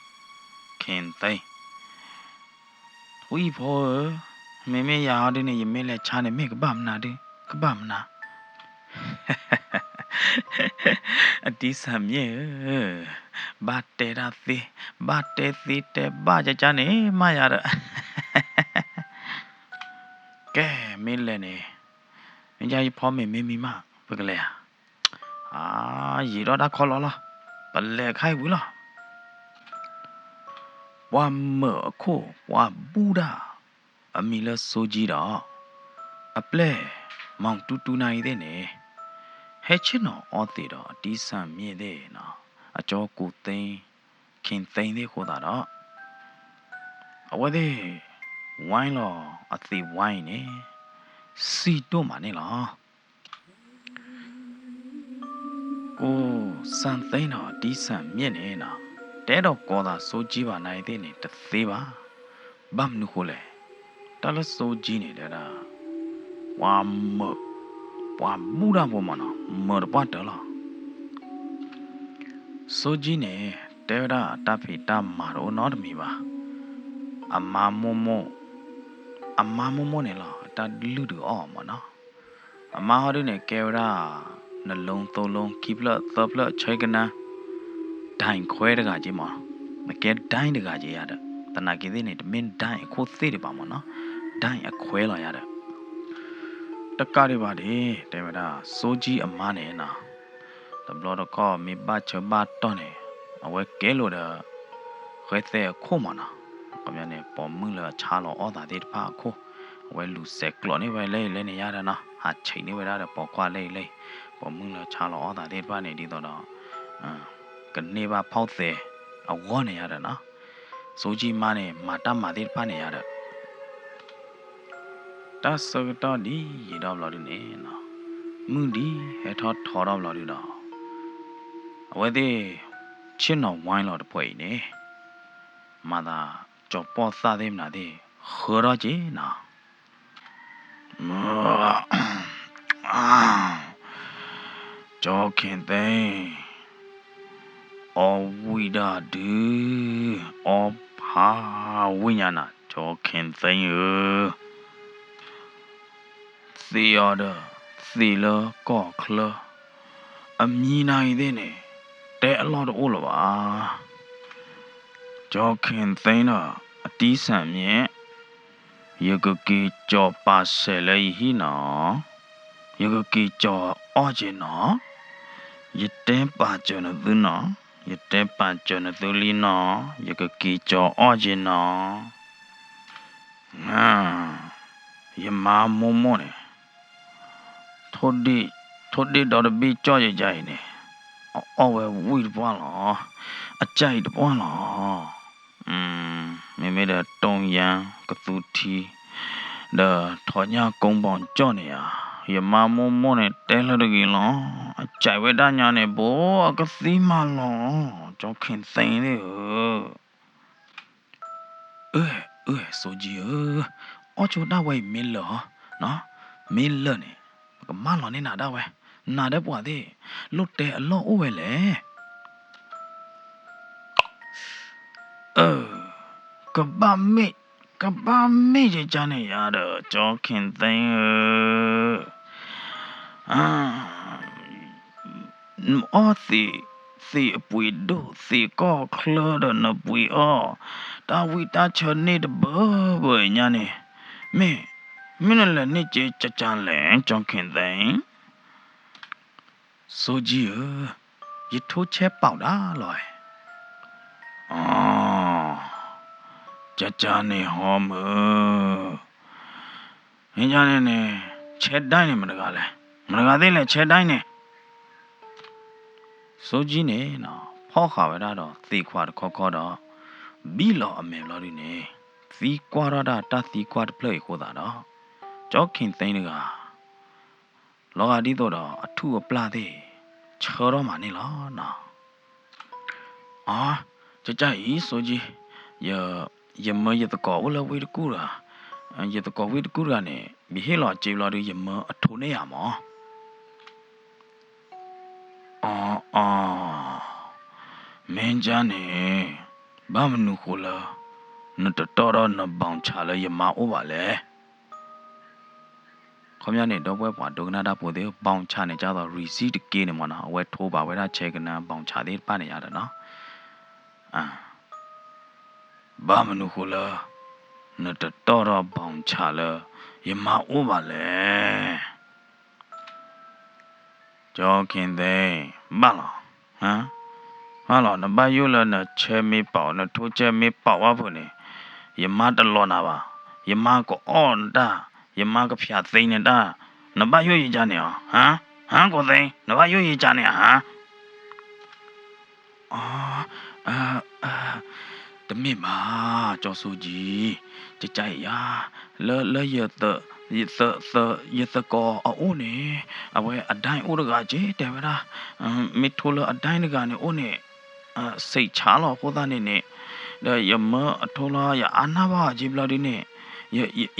ခင်သိဝီဖောမေမေရဟောတဲ့နေရမင်းလဲချားနေမေကဘာမနာတဲ့ကဘာမနာအတီးဆံမြေဘာတဲရာသေးဘာတဲသေးတဲဘာကြကြနေမရတော့ကဲမင်းလဲနေမင်းကြီးဖောမေမေမီမဘယ်ကလေးရေတော့တာခေါ်လာပလဲခိုင်ဘူးလားဝါမေခိုဝါဘူဒါအမီလဆိုကြီးတော့အပလဲမောင်တူတူနိုင်တဲ့နေဟဲချင်တော့အော်တေတော့အတီးဆန်မြင့်တဲ့နော်အကျော်ကိုသိန်းခင်သိန်းတဲ့ခေါ်တာတော့အဝဲတဲ့ဝိုင်းလောအသေးဝိုင်းနေစီတော့မနဲ့လားကိုစံသိန်းတော့အတီးဆန်မြင့်နေနော်တဲတော့ကောသာစိုးကြီးပါနိုင်တဲ့နေတသေးပါဘမ်နုခိုလေတလစိုးကြီးနေတာဝါမောဝါမူရာပေါ်မှာနော်မော်ပတ်တယ်လားစိုးကြီးနေတဲရတဖိတမာရောနော်တမီပါအမမိုမိုနေလားတလူတူအော်မနော်အမဟောဒီနေကေရနှလုံးသုံးလုံးကိပလသပလချေကနာဒိုင်ခွဲတကကြီးမမကဲဒိုင်တကကြီးရတဲ့တနာကိသေးနေတမင်းဒိုင်ခိုးသေးတယ်ပါမနော်ဒိုင်အခွဲလာရတဲ့တကားရပါတယ်တေမတာစိုးကြီးအမားနေနာတဘလတော့ကောမိဘချဘတော့နေအဝဲကဲလို့တော့ခွဲတဲ့ခိုးမနော်ကမြနေပေါ်မင်းလာချာလောအော်တာတဲ့ဖာခိုးအဝဲလူဆက်ကလောနေဝဲလဲနေရတာနော်ဟာချိန်နေဝဲရတဲ့ပေါ်ခွာလဲပေါ်မင်းလာချာလောအော်တာတဲ့ဖာနေဒီတော့ကနေပါဖောက်တဲ့အဝေါ်နေရတာနော်စိုးကြီးမနဲ့မာတမာတဲ့ဖာနေရတာတဆကတော့ဒီရတော့လို့နေနော်မွန်ဒီဟဲထော်တော့လို့ဒီတော့အဝဲသေးချင်းတော်ဝိုင်းလို့တပွဲနေမာသာကြောပေါ်စားသေးမလားသေးခေါ်တော့ကြီးနော်ကြောခင်သိအော်ဝီဒါဒီအော်ပါဝိညာဏကြောခင်သိသေရတော့သေလကောခလအမီနိုင်သေးနေတဲ့အလောတော့လို့ပါကြောခင်သိန်းတော့အတီးဆန်မြင့်ယကကီကြောပါဆယ်လေဟီနော်ယကကီကြောအော်ကျင်နော်ယတဲပါကျနသူနော်ယတဲပါကျနသူလီနော်ယကကီကြောအော်ကျင်နော်ယမမိုနေထိုဒီတော့ဘီကြောရကြနေအော်ဝဲဝီပွားလားအကြိုက်ပွားလားမေမေ的东阳个主题的托nhà公帮叫你啊也妈摸呢带了这个咯在为大家呢不个死嘛咯就看生的手机我就那位没了喏没了呢个马了你拿到喂拿的不的路的路喂嘞ကဘာမေကြကြနေရတော့ကြောခင်သိန်းအော် သေအပွေတို့သေကောခလဒနပွေအောတာဝီတာချနေတဘညာနေမင်းလည်းနေကြကြလဲကြောင်းခင်သိန်းဆိုကြီးရထိုးချဲပေါက်တာလောကြနေဟောမငင်းကြနေချဲတိုင်းနေမတကားလဲမတကားသေးလဲချဲတိုင်းနေဆိုကြီးနေနော်ဖောက်ခါဝဲတော့သေခွာတခေါ်တော့ဘီလောအမေလော်ဒီနေသီကွာရတာတသီကွာတပလေခိုးတာတော့ကြောခင်သိန်းတကားလောကဒီတော့အထုအပလာသေးချောတော့မှနေလားနော်ကြဤဆိုကြီးရမရတကောဝလဝေတကူရာရတကောဝေတကူရာနေဘီဟေလောကျေလော်ဒီရမအထုနေရမောမင်းကြနေဘာမနုခိုလာနတတော်နဘောင်ချလဲရမအိုးပါလေခမရနေတော့ပွဲပွားဒုကနာတာပိုသေးဘောင်ချနေကြတော့ receipt ကေးနေမနော်အဝဲထိုးပါဝဲတာချေကနာဘောင်ချသေးပနေရတယ်နော်ဘာမနုခိုလာနတတော်ဘောင်ချလဲရမအိုးပါလေကြောခင်သေးဘာလားဟာလောနဘယုလနချေမေပေါနထိုးချေမေပေါဝဖို့နေယမတလောနာပါယမကိုအော်တာယမကဖျားသိနေတာနဘယုရကြနေအောင်ကိုသိနဘယုရကြနေတမေမာကြောဆူကြီးကြရလဲရကောအိုနေအဝဲအတိုင်းအိုရကကြီးတယ်ဗလားမီထိုလအတိုင်းကနေအိုနေစိတ်ချလောခိုးသားနေယမအထိုလာရအနာဘာကြီးဘလာဒီနေ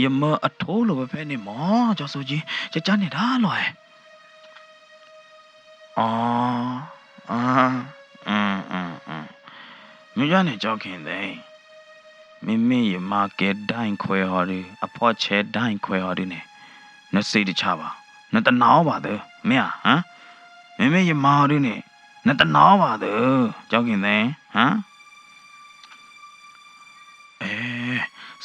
ယမအထိုးလိုပဲဖဲနေမောကြောဆူကြီးကြနေတာလောမြကြနေကြောက်ခင်သိမိရမာကဲတိုင်းခွဲဟော်ဒီအဖော်ချဲတိုင်းခွဲဟော်ဒီနေနစိတ်တချပါနတနာပါတဲ့မင်းမိရမာဟော်ဒီနေနတနာပါတဲ့ကြောက်ခင်သိ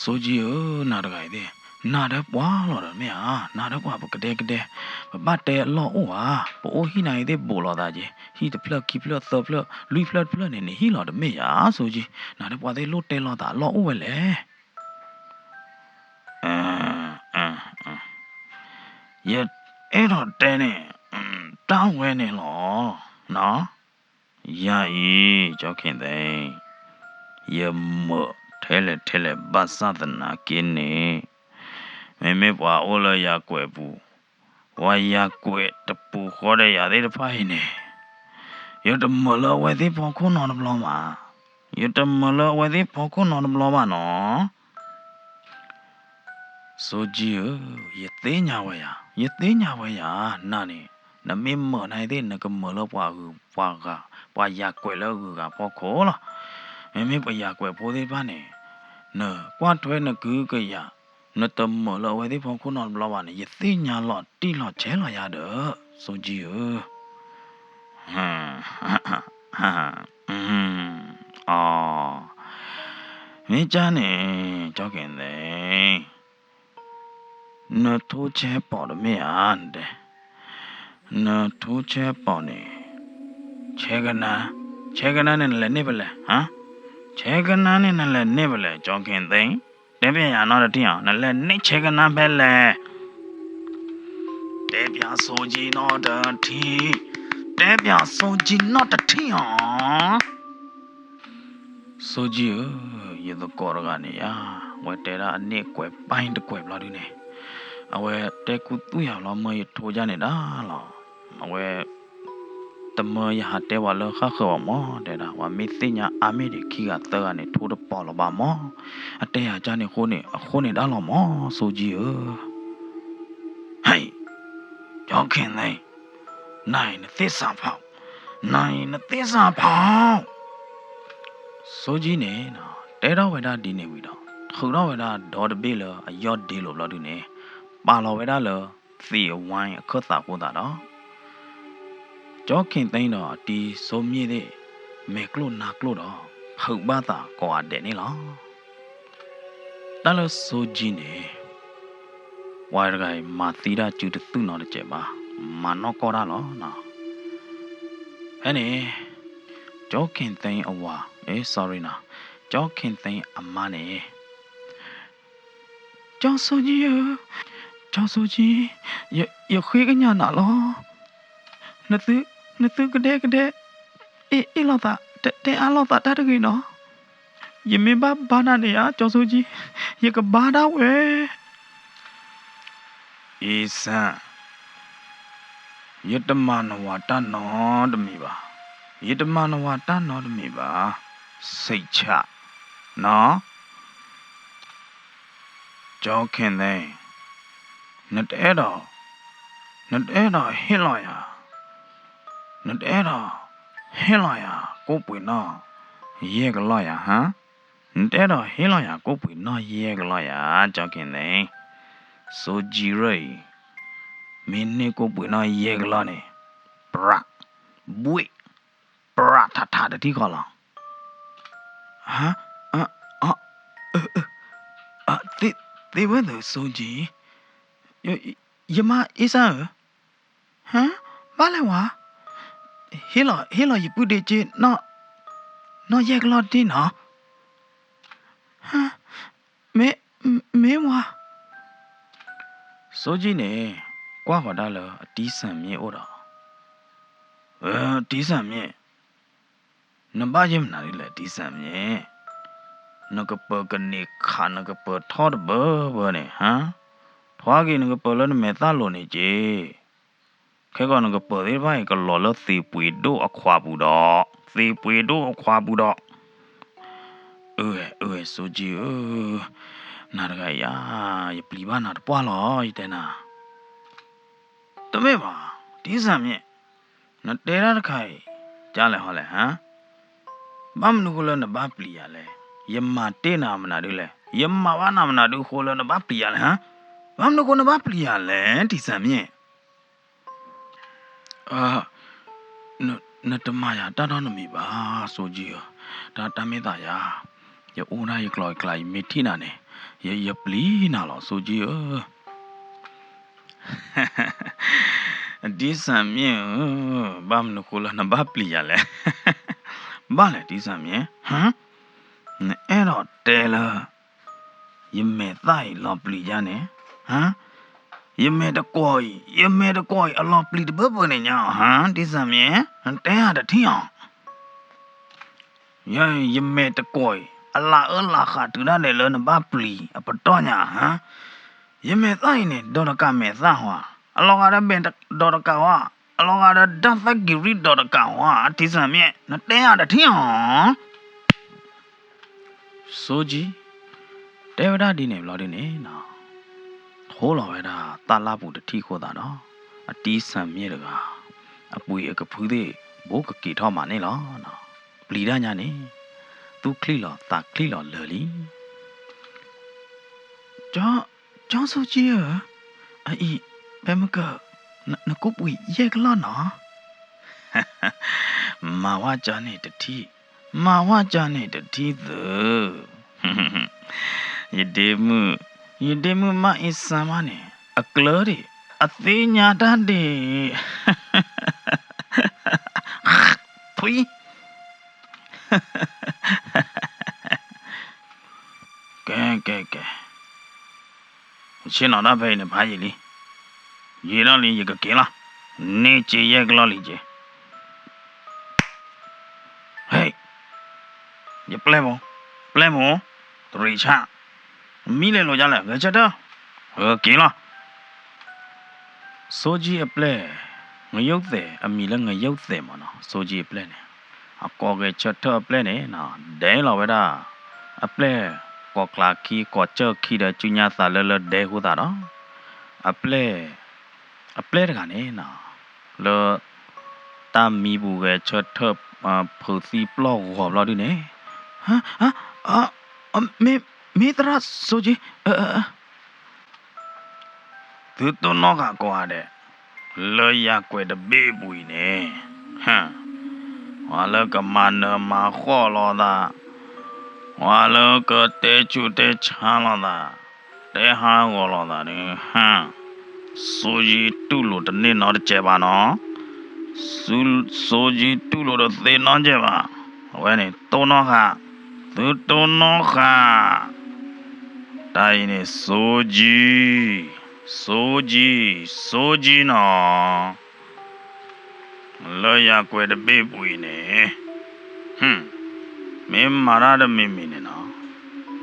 ဆိုကြီးနာတကိုင်တဲ့နာတဲ့ပွားလော်တယ်မင်းနာတဲ့ပွားကတဲ့ဘတ်တဲ့လောအိုပိုဟိနိုင်တဲ့ပိုလော်တာကြီးဟိတဖလကီဖလသဖလလူဖလနေဟိလော်တယ်မင်းဆိုကြီးနာတဲ့ပွားတဲ့လို့တဲလော်တာလောအိုဝဲလေရအဲ့တော့တဲနေတောင်းဝဲနေလောနော်ရကြောက်ခင်တဲ့ရမထဲလေဘာသာနာကင်းနေမေပွားအိုလရကွယ်ဘူးဝါရကွယ်တပူခေါ်ရရသေးတဖိုင်းနေရတမလဝဲသေးဖော်ခုနော်ဘလောမှာရတမလဝဲသေးဖော်ခုနော်ဘလောမှာနော်ဆိုကြီးရသေးညာဝဲနာနေနမေမနိုင်တဲ့နကမလပွားရကွယ်လောကဖော်ခေါ်လားမေပွားရကွယ်ဖိုးသေးပါနေကွာထွဲနကူကရနတမလဝဲသေးဖော်ခုနော်ဘလောမှာနေရသေးညာလောတိလောချဲလောရတော့ဆိုကြီးမင်းကြနေကြောက်ခင်တဲ့နထိုးချဲပေါ်တော့မင်းနထိုးချဲပေါ်နေချဲကနာနဲ့လည်းနေပလဲချဲကနာနဲ့လည်းနေပလဲကြောက်ခင်သိတဲပြရတော့တိအောင်လည်းနေချဲကနာပဲလဲတဲပြဆိုကြီးတော့တတိတဲပြဆိုကြီးတော့တတိအောင်ဆိုကြီးရတော့ကောရကနေဝဲတဲတာအနစ်ကွယ်ပိုင်းတကွယ်ဘလာဒီနေအဝဲတဲကူသူ့ရလောမရထိုးကြနေတာလောအဝဲတမရဟတဲဝါလခခဝမောတဲတာဝမီသိညာအမေဒီခီကတဲကနေထိုးတော့ပေါ်လပါမောအတဲရကြနေခိုးနေတာလောမောဆိုကြီးဟိုင်ကြောက်ခင်နေနိုင်သစ္စာဖောက်ဆိုကြီးနေနော်တဲတော်ဝဲတာဒီနေပြီတော့ခုတော့ဝဲတာဒေါ်တပိလအယော့ဒီလိုဘလို့ဒီနေပါလောဝဲတာလသီဝိုင်းအခတ်တာကိုတာတော့ ကြောခင်သိန်းတော့ဒီဆိုမြည်တဲ့မေကလို့နာကလို့တော့ဖုတ်ပါတာကွာတယ်နေလားတလို့ဆိုကြည့်နေဝိုင်ရိုင်မာသီရာကျူတူနော်တဲ့ကျပါမနောကောရလောနော်အဲ့နေကြောခင်သိန်းအဝါsorry နော်ကြောခင်သိန်းအမနဲ့ကျောင်းဆိုကြီးရခွေးကညာနာလောနှစ်သူကတဲ့အေးလောက်တာတဲအားလောက်တာတတ်တကြီးနော်ယမေဘာနာနေရကျောင်းဆိုကြီးရကဘာဒါဝဲအေးဆန်ယတမနဝတနောတမီပါယတမနဝတနောတမီပါစိတ်ချနော်ကျောင်းခင်သိန်းနှစ်တဲတော့ဟင်းလာရကိုပွေနော်ရဲကလာရဟမ်တဲတော့ဟင်းလာရကိုပွေနော်ရဲကလာရကြောက်ခင်သိဆိုကြည်ရိမင်းနေကိုပွေနော်ရဲကလာနေပရဘွေပရထတတိခေါ်လာဟမ်တေဝဲသူဆိုကြည်ယမအေးစားဟမ်ဘာလဲဝါဟေလာယပုတေချေနော်ရက်ကလာတင်းနော်ဟမ်မဲဝါစိုးကြီးနေကွာဟော်ဒါလအတီးဆန်မြေဩတော်တီးဆန်မြေနဘာယမနာရီလေတီးဆန်မြေနကပကနေခါနကပထော်ဘောနေဟမ်ထွားကြီးနကပလနမေသလိုနေကြခဲကောနကပသေးပိုင်းကလော်လသေပွေတို့အခွာဘူးတော့ဆိုကြည့်နာရကရပလီပါနာတပွားလောဤတဲ့နာတမဲပါဒီစံမြင့်နတဲရတခိုင်ကြားလဲဟောလဲဟမ်ဘာမနုကလနဘာပလီရလဲယမတေနာမနာတို့လဲယမဘာနာမနာတို့ခိုလနဘာပလီရလဲဟမ်ဘာမနုကနဘာပလီရလဲဒီစံမြင့်နတမယာတာတော်နမီပါဆိုကြည့်ဒါတမေတာယာရအိုနာရကလိုက်မီထီနာနေရပလီနာလောဆိုကြည့်ဒီစံမြင့်ဘာမနကိုလာနဘာပလီရလဲဘာလဲဒီစံမြင့်ဟမ်အဲ့တော့တဲလာယမေတိုင်လောပလီရနေဟမ်ယမေတကွိုင်အလောပလီတဘဘနေညာဟမ်ဒီစံမြင့်တဲရတဲ့ထင်းအောင်ယမေတကွိုင်အလာခါတူနာနေလနဘာပလီအပတော်ညာဟမ်ယမေတိုင်နေဒေါ်ကမေသဟွာအလောကရဘင်ဒေါ်ကဝါအလောကရဒတ်သဂီရီဒေါ်ကဝါဒီစံမြင့်တဲရတဲ့ထင်းအောင်ဆိုကြီးတေဝဒဒီနေဘလော်ဒီနေနော်ထိုးလော်ရတာတာလာဘူးတတိခိုးတာနော်အတီးဆံမြဲတကအပွေအကဖူးသေးဘိုးကကီထောက်မှာနေလောနော်ပလီဒညာနေသူခလီလော်တာခလီလော်လေလီကျောင်းဆိုကြီးအေးဘယ်မကနကုပွေရဲကလာနော်မာဝါကြနေတတိသူယဒေမှုမအစမနေအကလောရီအသေးညာတတ်တယ်ဖွီကဲရှင်တော်တော့ဖိနေဘာကြီးလီရေတော့လီရကကင်းလားနေချေရကလောလီချေဟေးရပလဲမတရီချမီလေလိုကြလဲငါချက်တော့ကင်းလားစိုးကြီးအပလဲငရုတ်တယ်အမီလည်းငရုတ်တယ်မနော်စိုးကြီးအပလဲနေအကောကချက်တော့အပလဲနေနော်ဒဲလောဝဲတာအပလဲကောကလာခီကောချက်ခီတဲ့ကျညာစာလဲဒဲဟူတာနော်အပလဲတကနေနော်လောတာမီဘူးပဲချက်တော့ဖူစီပလော့ဟောဘလော်ဒီနေမေတရာဆိုကြီးသူတော့နောကကွာတဲ့လောရကွယ်တဘေးပူနေ哼，完了个妈的妈火了的，完了个得就得抢了的，得喊我了的呢，哼，所以堵路的你拿的结巴呢，所以堵路的谁拿结巴？喂你都拿哈，都拿哈，大爷呢手机呢？老呀怪的背不呢，哼，没马拉的妹妹呢，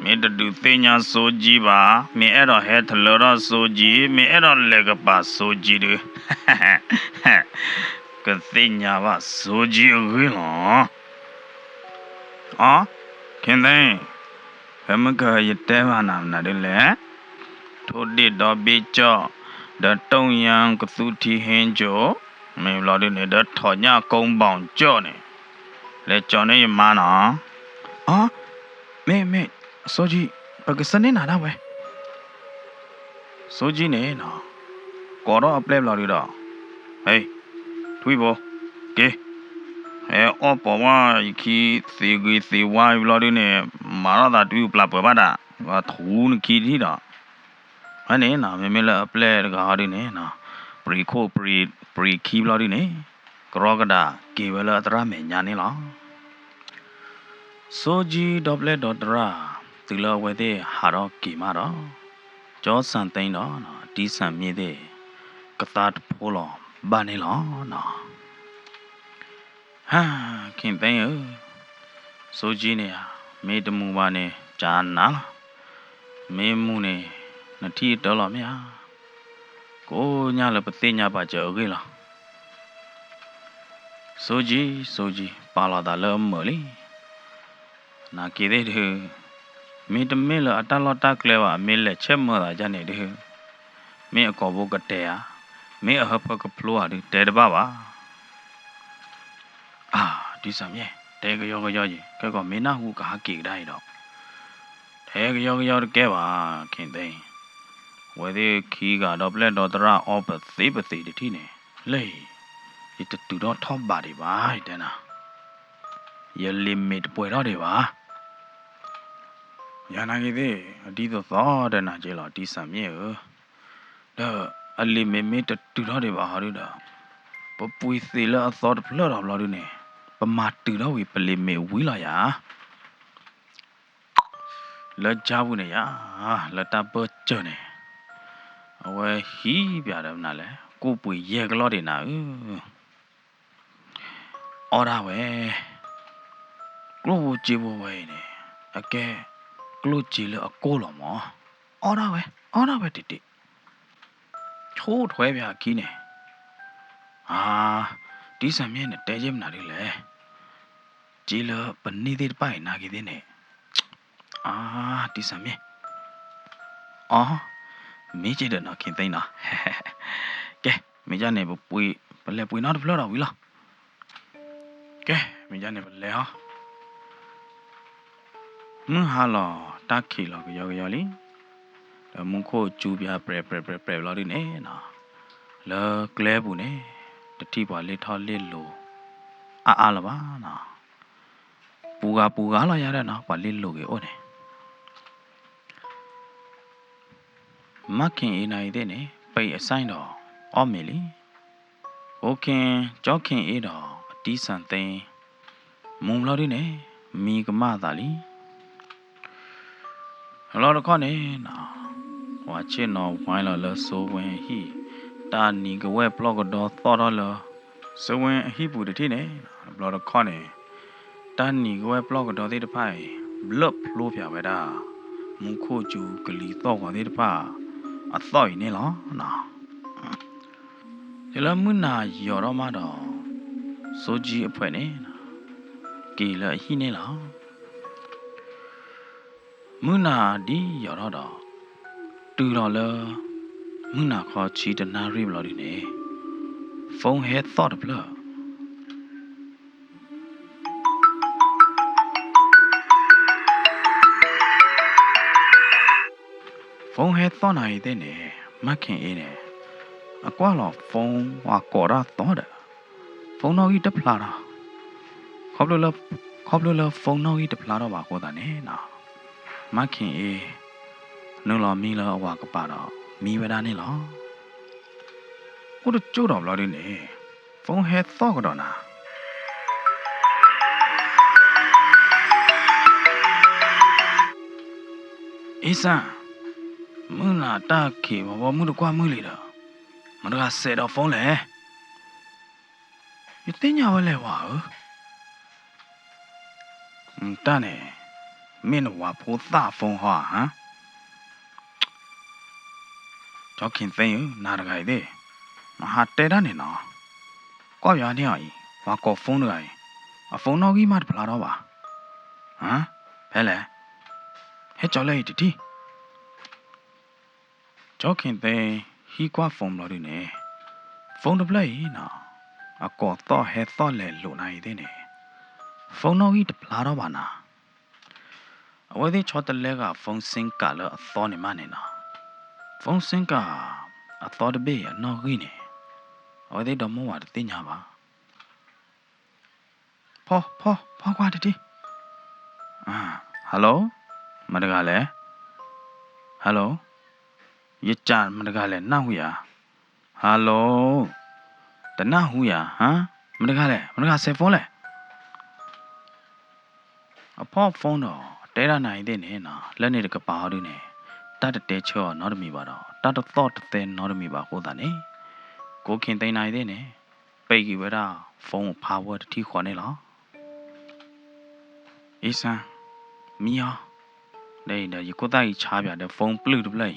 没得都这样手机吧，没挨到海头捞到手机，没挨到那个把手机的，哈哈哈，个这样把手机给了，啊，现在我们可以台湾那里来，土地到比较的东洋个主题很久。没老的那的讨价公帮叫呢，来叫你妈呢？啊，没，手机把个手机拿来喂，手机呢？搞到 apply 老的了，哎，推不？给，哎，我爸爸一起四万老的呢，马上他推不拉不巴的，我图你去的了，哎呢，没了 apply 那个好的呢，pre keep 老的呢。ကရောကဒါကေဝလတရမေညာနေလားဆိုဂျီဒေါပလက်ဒေါ်တရာသူလဝဲတဲ့ဟာတော့ကေမတော့ကျောဆန်သိန်းတော့နော်ဒီဆန်မြေတဲ့ကတာတဖိုးလောဘာနေလောနော်ဟာခင်သိန်းရဆိုဂျီနေမေတမှုပါနေဂျာနာလားမေမှုနေနတိတော်လောမြာကိုညာလပသိညာပါကြောကေလားဆိုဂျီပါလာတာလည်းမလေးနာကေတဲ့မင်းတမင်းလအတလတကလဲပါမင်းလက်ချက်မတာကြနေတယ်မင်းအကောဘကတဲ့ဟာမင်းအဟဖကဖလိုဟာတဲတပါပါအာဒီစမ်းရဲ့တဲကြောကြီးကဲမင်းနာဟုကာကေတိုင်းတော့တဲကြောကဲပါခင်သိန်းဝဲတဲ့ခီးကတော့ပလက်တော့တရအောပသေးပသေးတိနေလေဒီတူတော့ထောက်ပါတယ်ပါတဲ့နာရလီမစ်ပွဲတော့တယ်ပါရနာကြီးသေးအဒီတော့သောတဲ့နာကျေလောဒီစံမြေတော့အလီမစ်တူတော့တယ်ပါဟာလို့တော့ပပွေသေးလားသောတဖလော့တော့လို့နေပမာတူတော့ဝေပလီမေဝီလာယာလက်ချဘူးနေယာလက်တပချနေအဝဲဟီးပြတယ်နာလဲကိုပွေရဲကလော့တယ်နာအော်ဒါဝဲကလိုကြည့်ဖို့ဝဲနေအကဲကလိုကြည့်လို့အကိုလောမောအော်ဒါဝဲတိချိုးထွဲပြခီးနေအာဒီစံမြဲနဲ့တဲကျမနာလေးလေကြည့်လို့ပနိသေးပိုင်နာကြီးသေးနေအာဒီစံမြဲအော်မေးကြည့်တယ်နော်ခင်သိန်းနော်ကဲမေးကြနေပွေဘလဲပွေနောက်တစ်ဖလော့တော့ဝီလားကဲမေးကြနေဘလဲဟာမဟာလောတာခီလောကြောလီမုန်ခိုကျူပြပရလော်ဒီနေနော်လောကလဲဘူးနေတတိပါလေးထော်လေးလိုအာလပါနော်ပူကားလာရတဲ့နော်ပါလေးလိုကြီးအိုးနေမခင်အေးနိုင်တဲ့နေပိတ်အဆိုင်တော့အော်မေလီဟိုခင်ကြောက်ခင်အေးတော့အတီးဆန်သိန်းမုံလော်ဒီနေမီကမသာလီလော်တော့ခေါနေနော်ဝါချင်နော်ဝိုင်းလော်လဆိုဝင်ဟီတာနီကဝဲဘလော့ကတော့သော်တော့လောစဝင်အဟိပူတတိနေဘလော့တော့ခေါနေတာနီကဝဲဘလော့ကတော့တဲ့တဖိုင်ဘလော့ဖလိုးပြပဲတာမုန်ခိုကျူကလီတော့ကတဲ့တဖာအသော့နေလောနော်ဒီလမနာရော်တော့မတော့စိုးကြီးအဖွဲနေကေလဟိနေလောမနာဒီရော်တော့တူတော်လမနာခေါ်ချီတနာရိဘလော်ဒီနေဖုန်းဟဲသော့တဘလော့ဖုန်းဟဲသော့နိုင်တဲ့နေမခင်အေးနေအကွာလောဖုန်းဝါကော်ရသော့တယ်ဖ phone nó ghi đập là đó khóc lơ phone nó ghi đập là đó bà cô ta nè nào má khi nương lò mi lơ qua cái bà đó mi về đa nè lo cô được chỗ đó lo đi nè phone hết to cái đó nè Isa mưa là ta khi mà mưa được qua mưa lì đó mà nó sẽ đào phone lẽ cái tên nhau lẽ quá ta nè mình hòa phố ta phone hòa hả cho kinh tế nào được cái đấy mà hạt tê đó nè nó có giờ này ai và có phone được ai à phone nó ghi mà được là đó bà hả phải lẽ hết cho lấy đi cho kinh tế khi qua phone rồi đi nè phone được lấy nó à có to hết to lẽ lộ này thế nè phone nó ghi được là đó bà nè ở đây cho tao lấy cái phone sinh cả là to này mà nè nó phone sinh cả à to được bây nó ghi nè ở đây đâu mua được tin nhà bà po qua đi à hello mà được à hello ये चार मडगाले ना हुआ हेलो तो ना हुआ हाँ मडगा से फोन ले अपॉ फोन तो तेरा नहीं देने ना लेने के पाहरी ने ताट तेचो नॉट मी बारो ताट थॉट ते नॉट मी बा को दाने को खिंते नहीं देने पैगी बेरा फोन पावर ठीक होने ला ऐसा मिया नहीं ना ये को ताई छाप यार फोन प्लग डुबले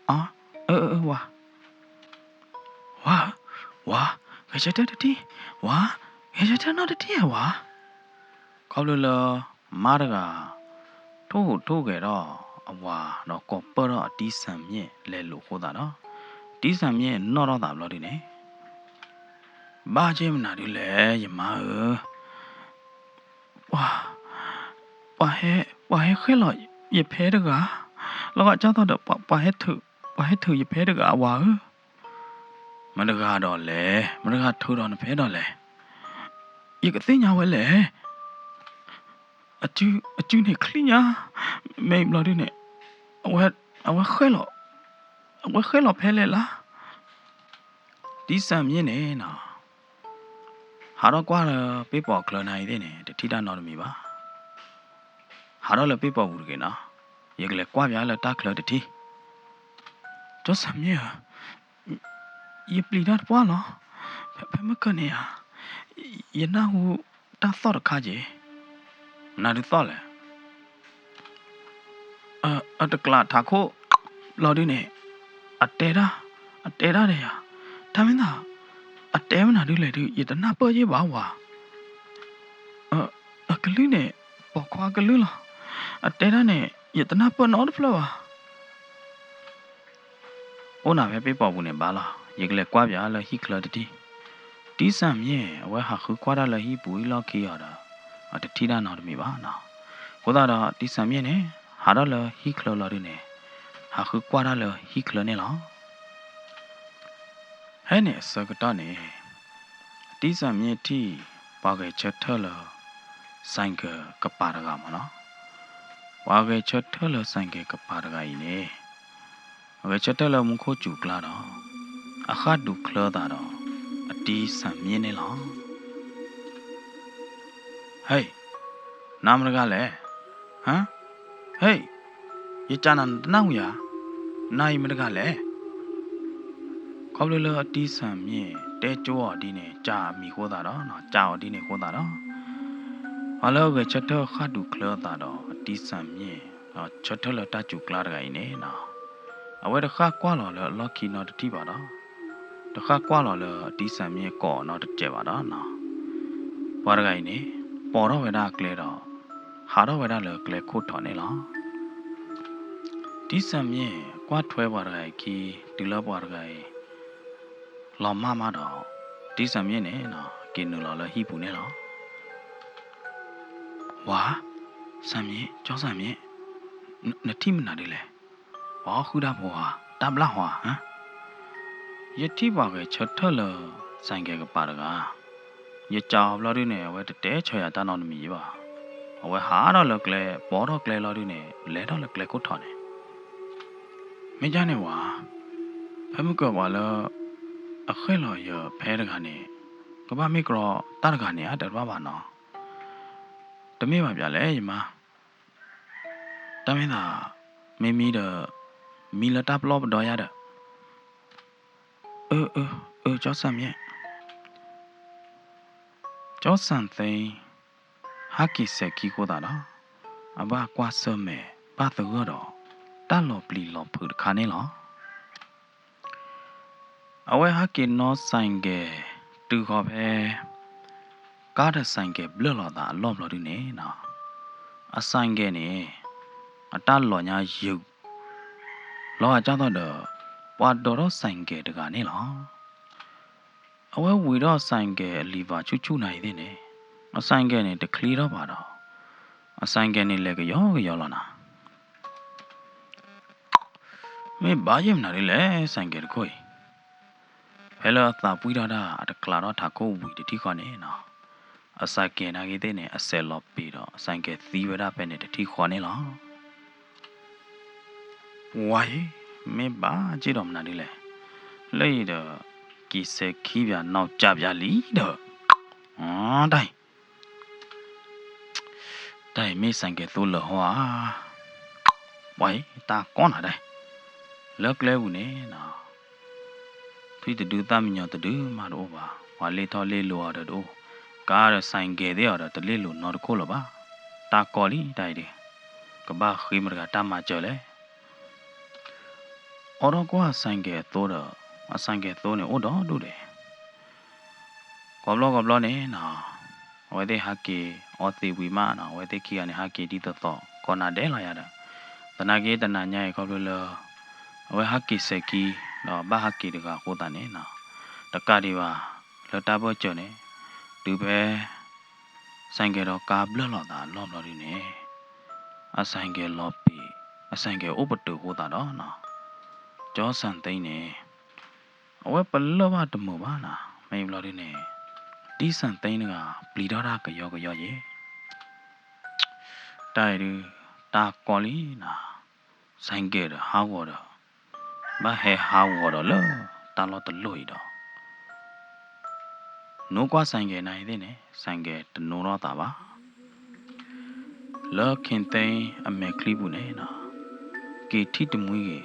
à wow cái chết đó đi wow cái chết nó đi wow câu lừa mà đó cả thu cái đó wow nó có bơ đó đi xem nhé lấy lúa của ta đó đi xem nhé nó đó tạm lo đi nè ba chị mình nào đi lấy gì mà wow bà hết khé lại dịp hết được cả lo gọi cho tao được bà hết thử dịp hết được cả quá mà được gà đỏ lẹ mà được gà thử đỏ nó hết đỏ lẹ vậy cái tiếng nhau vậy lẹ à chứ này khỉ nhá mày lo đi nè ông khé lọ hết lẹ lá đi xem như này nè hà đó qua là bị bỏ cờ này thế này để thi đan nó được ba hà đó là bị bỏ bụi cái nó vậy là qua bây là ta cờ để thi cho xem như ये प्लीडर वाला मैं करने आ ये ना वो ता थोड़ा खाजे ना दी थोड़ा तो क्लास थाको लॉरी ने अटेरा रे या थामिन ना अटेम ना दी ले दी ये तो ना पर ये बावा कली ने पकवा कली ला अटेरा ने ये तो ना पर not flower ô nào phải biết bảo bùn này bà là việc lệ qua bây là hít lờ đi tí sam nhé với hạt khứ qua đó là hít bụi lo kia đó ở đây thi ra nào được mi bà nào có đó đó tí sam nhé nè hạt đó là hít lờ đi nè hạt khứ qua đó là hít lờ nè lo hay nè sợ cái đó nè tí sam nhé thì ba cái chất thơ là sang cái bà đó mà nó ba cái chất thơ là sang cái bà đó nè cái chất đó là muốn khô chủ là đó à khát đủ khờ ta đó à đi xem như này lo hey nam ra lẽ hả hey ये चाना ना हुआ ना ही मेरे गाले कब ले टी सामने ते जो डी ने चा मी होता रहा ना चा डी ने होता रहा अलग के चट्टा खादू खलता रहा टी सामने चट्टा लटा चुकला रहा इन्हें ना अब वो खा क्वाला ले लकी ना टी बारा तो खा क्वाला ले टी सामने को ना चे बारा ना बार का इन्हें पौरा वेरा क्ले रहा हारा वेरा ले क्ले खोटने ला टी सामने qua thuê vào cái khi từ lớp vào cái làm mà đó tí sao như này nó kia nữa là hi phụ này đó quá sao như cho sao như nó team nào đi lẹ quá khu đa hoa đam la hoa hả vậy thì vào cái chất thơ là sang cái bà đó ရကြောင်လို့နေဝဲတဲချော်ရတန်းတော်မီပါဝဲဟာတော့လကလေဘောတော့ကလေလို့နေလဲတော့လကလေကိုထော်နေမင်းကြနေဝါဖမှုကဘာလို့အခဲလို့ရဖဲတကနေကဘာမိကရောတရကနေအတရပါနော်တမေးပါဗျာလေညီမတမင်းသာမင်းမီတော့မီလတာပလော့တော့ရတဲ့ကျော်ဆန်မြဲကျော်ဆန်သိဟာကီဆက်ကီကိုတာတော့အဘကွာစမဲပါတော့တော့တလော်ပလီလော်ဖုခါနေလောအဝဲဟာကီနောဆိုင်ကတူခေါ်ပဲကားတဲ့ဆိုင်ကဘလလော်တာအလော့ဘလော်ဒီနေနော်အဆိုင်ကနေအတလော်ညာယူလောအကြတော့ပွာတော်ဆိုင်ကတကနေလောအဝဲဝီတော့ဆိုင်ကလီဗာချူချူနိုင်သေးနေအဆိုင်ကနေတခလီတော့ပါတော့အဆိုင်ကနေလည်းကြောလောနာမင်းဘာရင်နာလေဆိုင်ကတခွေဖဲလာသာပွီတော့တာတကလာတော့ထာကိုဝီတတိခနဲ့နော်အဆိုင်ကနာကြီးတဲ့နေအဆယ်လော်ပြီးတော့အဆိုင်ကသီးဝရပဲနေတတိခေါ်နေလောဝိုင်းမင်းဘာကြည့်တော့မနာလေလေတော့ကီစက်ခီးပြနောက်ကြပြလီတော့တိုင်းမေးဆိုင်ကဲသို့လဟွာဝိုင်းတာကောနာတိုင်းလက်ကလဲဘူးနေနော်ဖိတတူသမညောတတူမာတော့ပါဝါလေတော်လေးလိုရတော့ကားရဆိုင်ကဲတဲ့ရတော့တလေးလိုနော်တခိုးလပါတာကောလီတိုင်းတယ်ကဘာခိမရကတမကြော်လေအော်တော့ကွာဆိုင်ကဲသို့တော့အဆိုင်ကဲသို့နေဩတော့တူတယ်ကောဘလောနေနော်ဝဲတဲ့ဟာကီအော်တီဝီမာနော်ဝဲတဲ့ခီကနေဟာကီဒီတော့ကောနာတဲလာရတာတနာကေတနာညာရခေါ်လို့လောဝဲဟာကီစက်ကီနော်ဘာဟာကီတကဟိုတာနေနော်တကဒီပါလတာဘောကျော်နေသူပဲဆိုင်ကဲတော့ကာဘလလောတာလောဘလောဒီနေအဆိုင်ကဲလောပီအဆိုင်ကဲဥပတူဟိုတာတော့နော်ကျော်စန်သိန်းနေအဝဲပလောဘတမောပါလားမေဘလောဒီနေတီးစန်သိန်းကပလီတော့တာကြောရေတိုင်ရတာကောလီနာဆိုင်ကဲတော့ဟာဝတော့ဘာဟဲဟာဝတော့လောတာလောတလို့ရတော့နိုးကွာဆိုင်ကဲနိုင်သေးနေဆိုင်ကဲတနိုးတော့တာပါလောခင်သိန်းအမေကလီဘူးနေနော်ကီထီတမွေး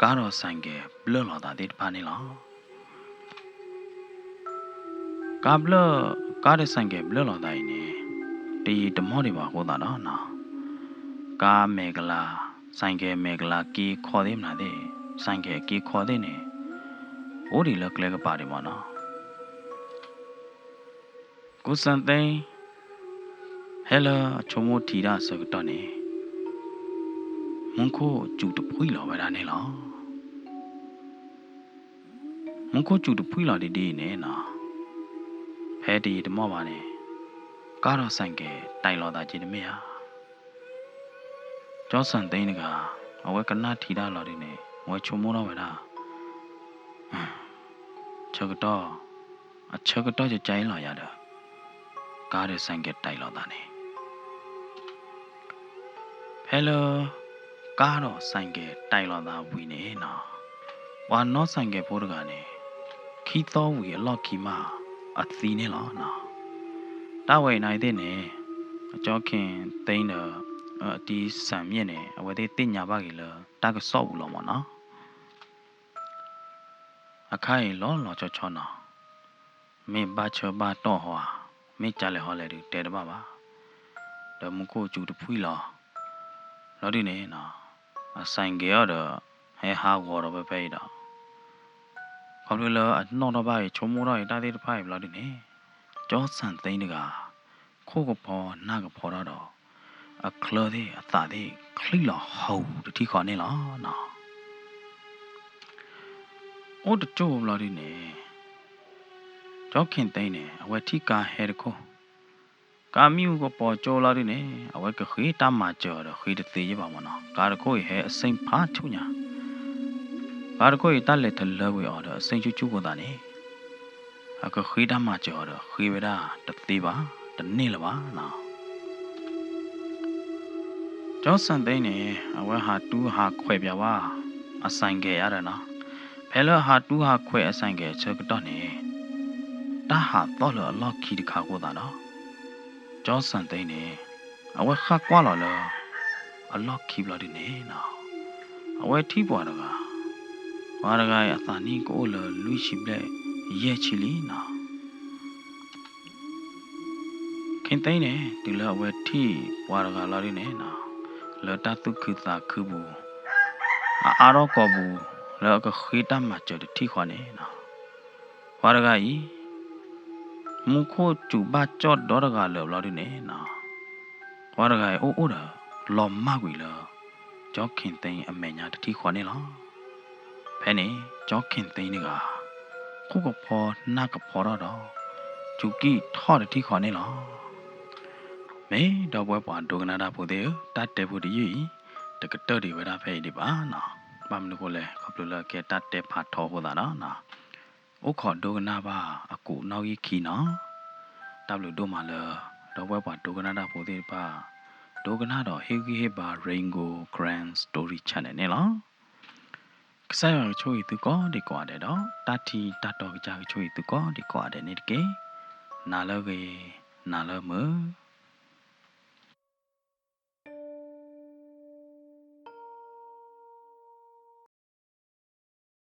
ကားတော့ဆိုင်ကဲဘလော်တာတဲ့ပါနေလားကားတဲ့ဆိုင်ကဘလလော်တိုင်းနေတီတမောတွေပါဟိုတာတော့နော်ကားမေကလာဆိုင်ကမေကလာကီခေါ်သေးမလားတဲ့ဆိုင်ကကီခေါ်သေးနေဟိုဒီလကလေးကပါတယ်မနော်ကိုစန်သိန်းဟဲလာချုံမထီရာစကတော့နေမွန်ခိုကျူတဖွေးလော်ပါတာနေလားမွန်ခိုကျူတဖွေးလော်ဒီနေနော်ဖဲတီတမောပါနေကားတော့ဆိုင်ကတိုင်လော်တာကြည့်နေမရကျော်စန်သိန်းကအဝဲကနာထီတာလော်ဒီနေဝဲချုံမိုးတော့ဝဲတာချက်ကတော့ကြိုင်းလော်ရတာကားတဲ့ဆိုင်ကတိုင်လော်တာနေဟဲလိုကားတော့ဆိုင်ကတိုင်လော်တာဝီနေနော်ဝါနော့ဆိုင်ကဖိုးတကနေခီတော်ဝီအလော့ခီမာအသီးနေလောနော်တဝဲနိုင်တဲ့နေအကျော်ခင်သိန်းတော့အတီးဆံမြင့်နေအဝဲတဲ့တင်ညာပါကြီးလောတကဆော့ဘူးလောမနော်အခိုင်လောချောနော်မင်းဘာချောဘာတော့ဟွာမင်းကြလဲဟောလဲတဲတပါပါဒမကိုကျူတဖွီလောဒီနေနော်အဆိုင်ကရတော့ဟဲဟာဝေါ်တော့ပဲတော့ခေါ်လို့လောအနော်တော့ပါချုံမိုးတော့တာသေးတဖိုင်ဘလောဒီနေကျော်ဆန်သိန်းတကခိုးကပေါ်နာကပေါ်တော့အခလသေးအသာသေးခလိလောဟောတတိခေါ်နေလားနော်အိုးတချို့ဘလောဒီနေကျော်ခင်သိန်းနေအဝဲထိကာဟဲတခိုးကာမီကိုပေါ်ကျော်လာဒီနေအဝဲကခေးတမကျော်တော့ခေးတသေးရပါမနော်ကာရခိုးဟဲအစိမ်ဖားထုညာကာရခိုးတက်လက်ထလဝဲအော်တော့အစိမ်ချူချူကိုတာနေ အခုခွေးတမကြော်တော့ခွေးဝဒတသေးပါတနေ့လပါနော်ကျောင်းစံသိန်းနေအဝဲဟာတူးဟာခွဲပြပါအဆိုင်ကရရနော်ဖဲလဟာတူးဟာခွဲအဆိုင်ကချက်တော့နေတာဟာတော့လလော့ခီတခါကိုတာနော်ကျောင်းစံသိန်းနေအဝဲခါကွာလော်လောအလော့ခီဘလာဒီနေနော်အဝဲထိပွားတော့ကဝါရဂိုင်အသာနီကိုလလူရှိပလက်ရဲ့ချီလီနော်ခင်သိန်းနေဒီလအဝဲထိပွားရကလာဒီနေနော်လတတုခိတာခုဘူးအာရောကောဘူးလောကခိတမချတဲ့ထိခွနေနော်ဝါရဂိုင်မုခိုကျူဘာချော့ဒေါ်ရကလောလာဒီနေနော်ဝါရဂိုင်အိုးတာလော်မကွေလောကြောခင်သိန်းအမေညာတတိခွနေလားဖဲနေကြောခင်သိန်းနေကခုကဖော်နာကဖော်တော့ကျူကီထော်တတိခွနေလားမေတော့ပွဲပွားဒုကနာတာဖို့တဲ့တတ်တယ်ဖို့ဒီတကတော့ဒီဝရဖဲဒီပါနော်ဘာမလို့ကိုလဲကပလလကဲတတ်တယ်ဖာထော်ဖို့တာနော်ဥခေါ်ဒုကနာပါအကူနောက်ကြီးခီနော်တပ်လို့တို့မှလဲတော့ပွဲပွားဒုကနာတာဖို့တဲ့ပါဒုကနာတော့ဟေဂီဟေဘာရိန်ဂိုဂရန်စတိုရီချန်နယ်နော်ကစားရချိုးသူကောဒီကွာတဲ့တော့တတီတတော်ကြချိုးသူကောဒီကွာတဲ့နေတကေနာလောကေနာလောမ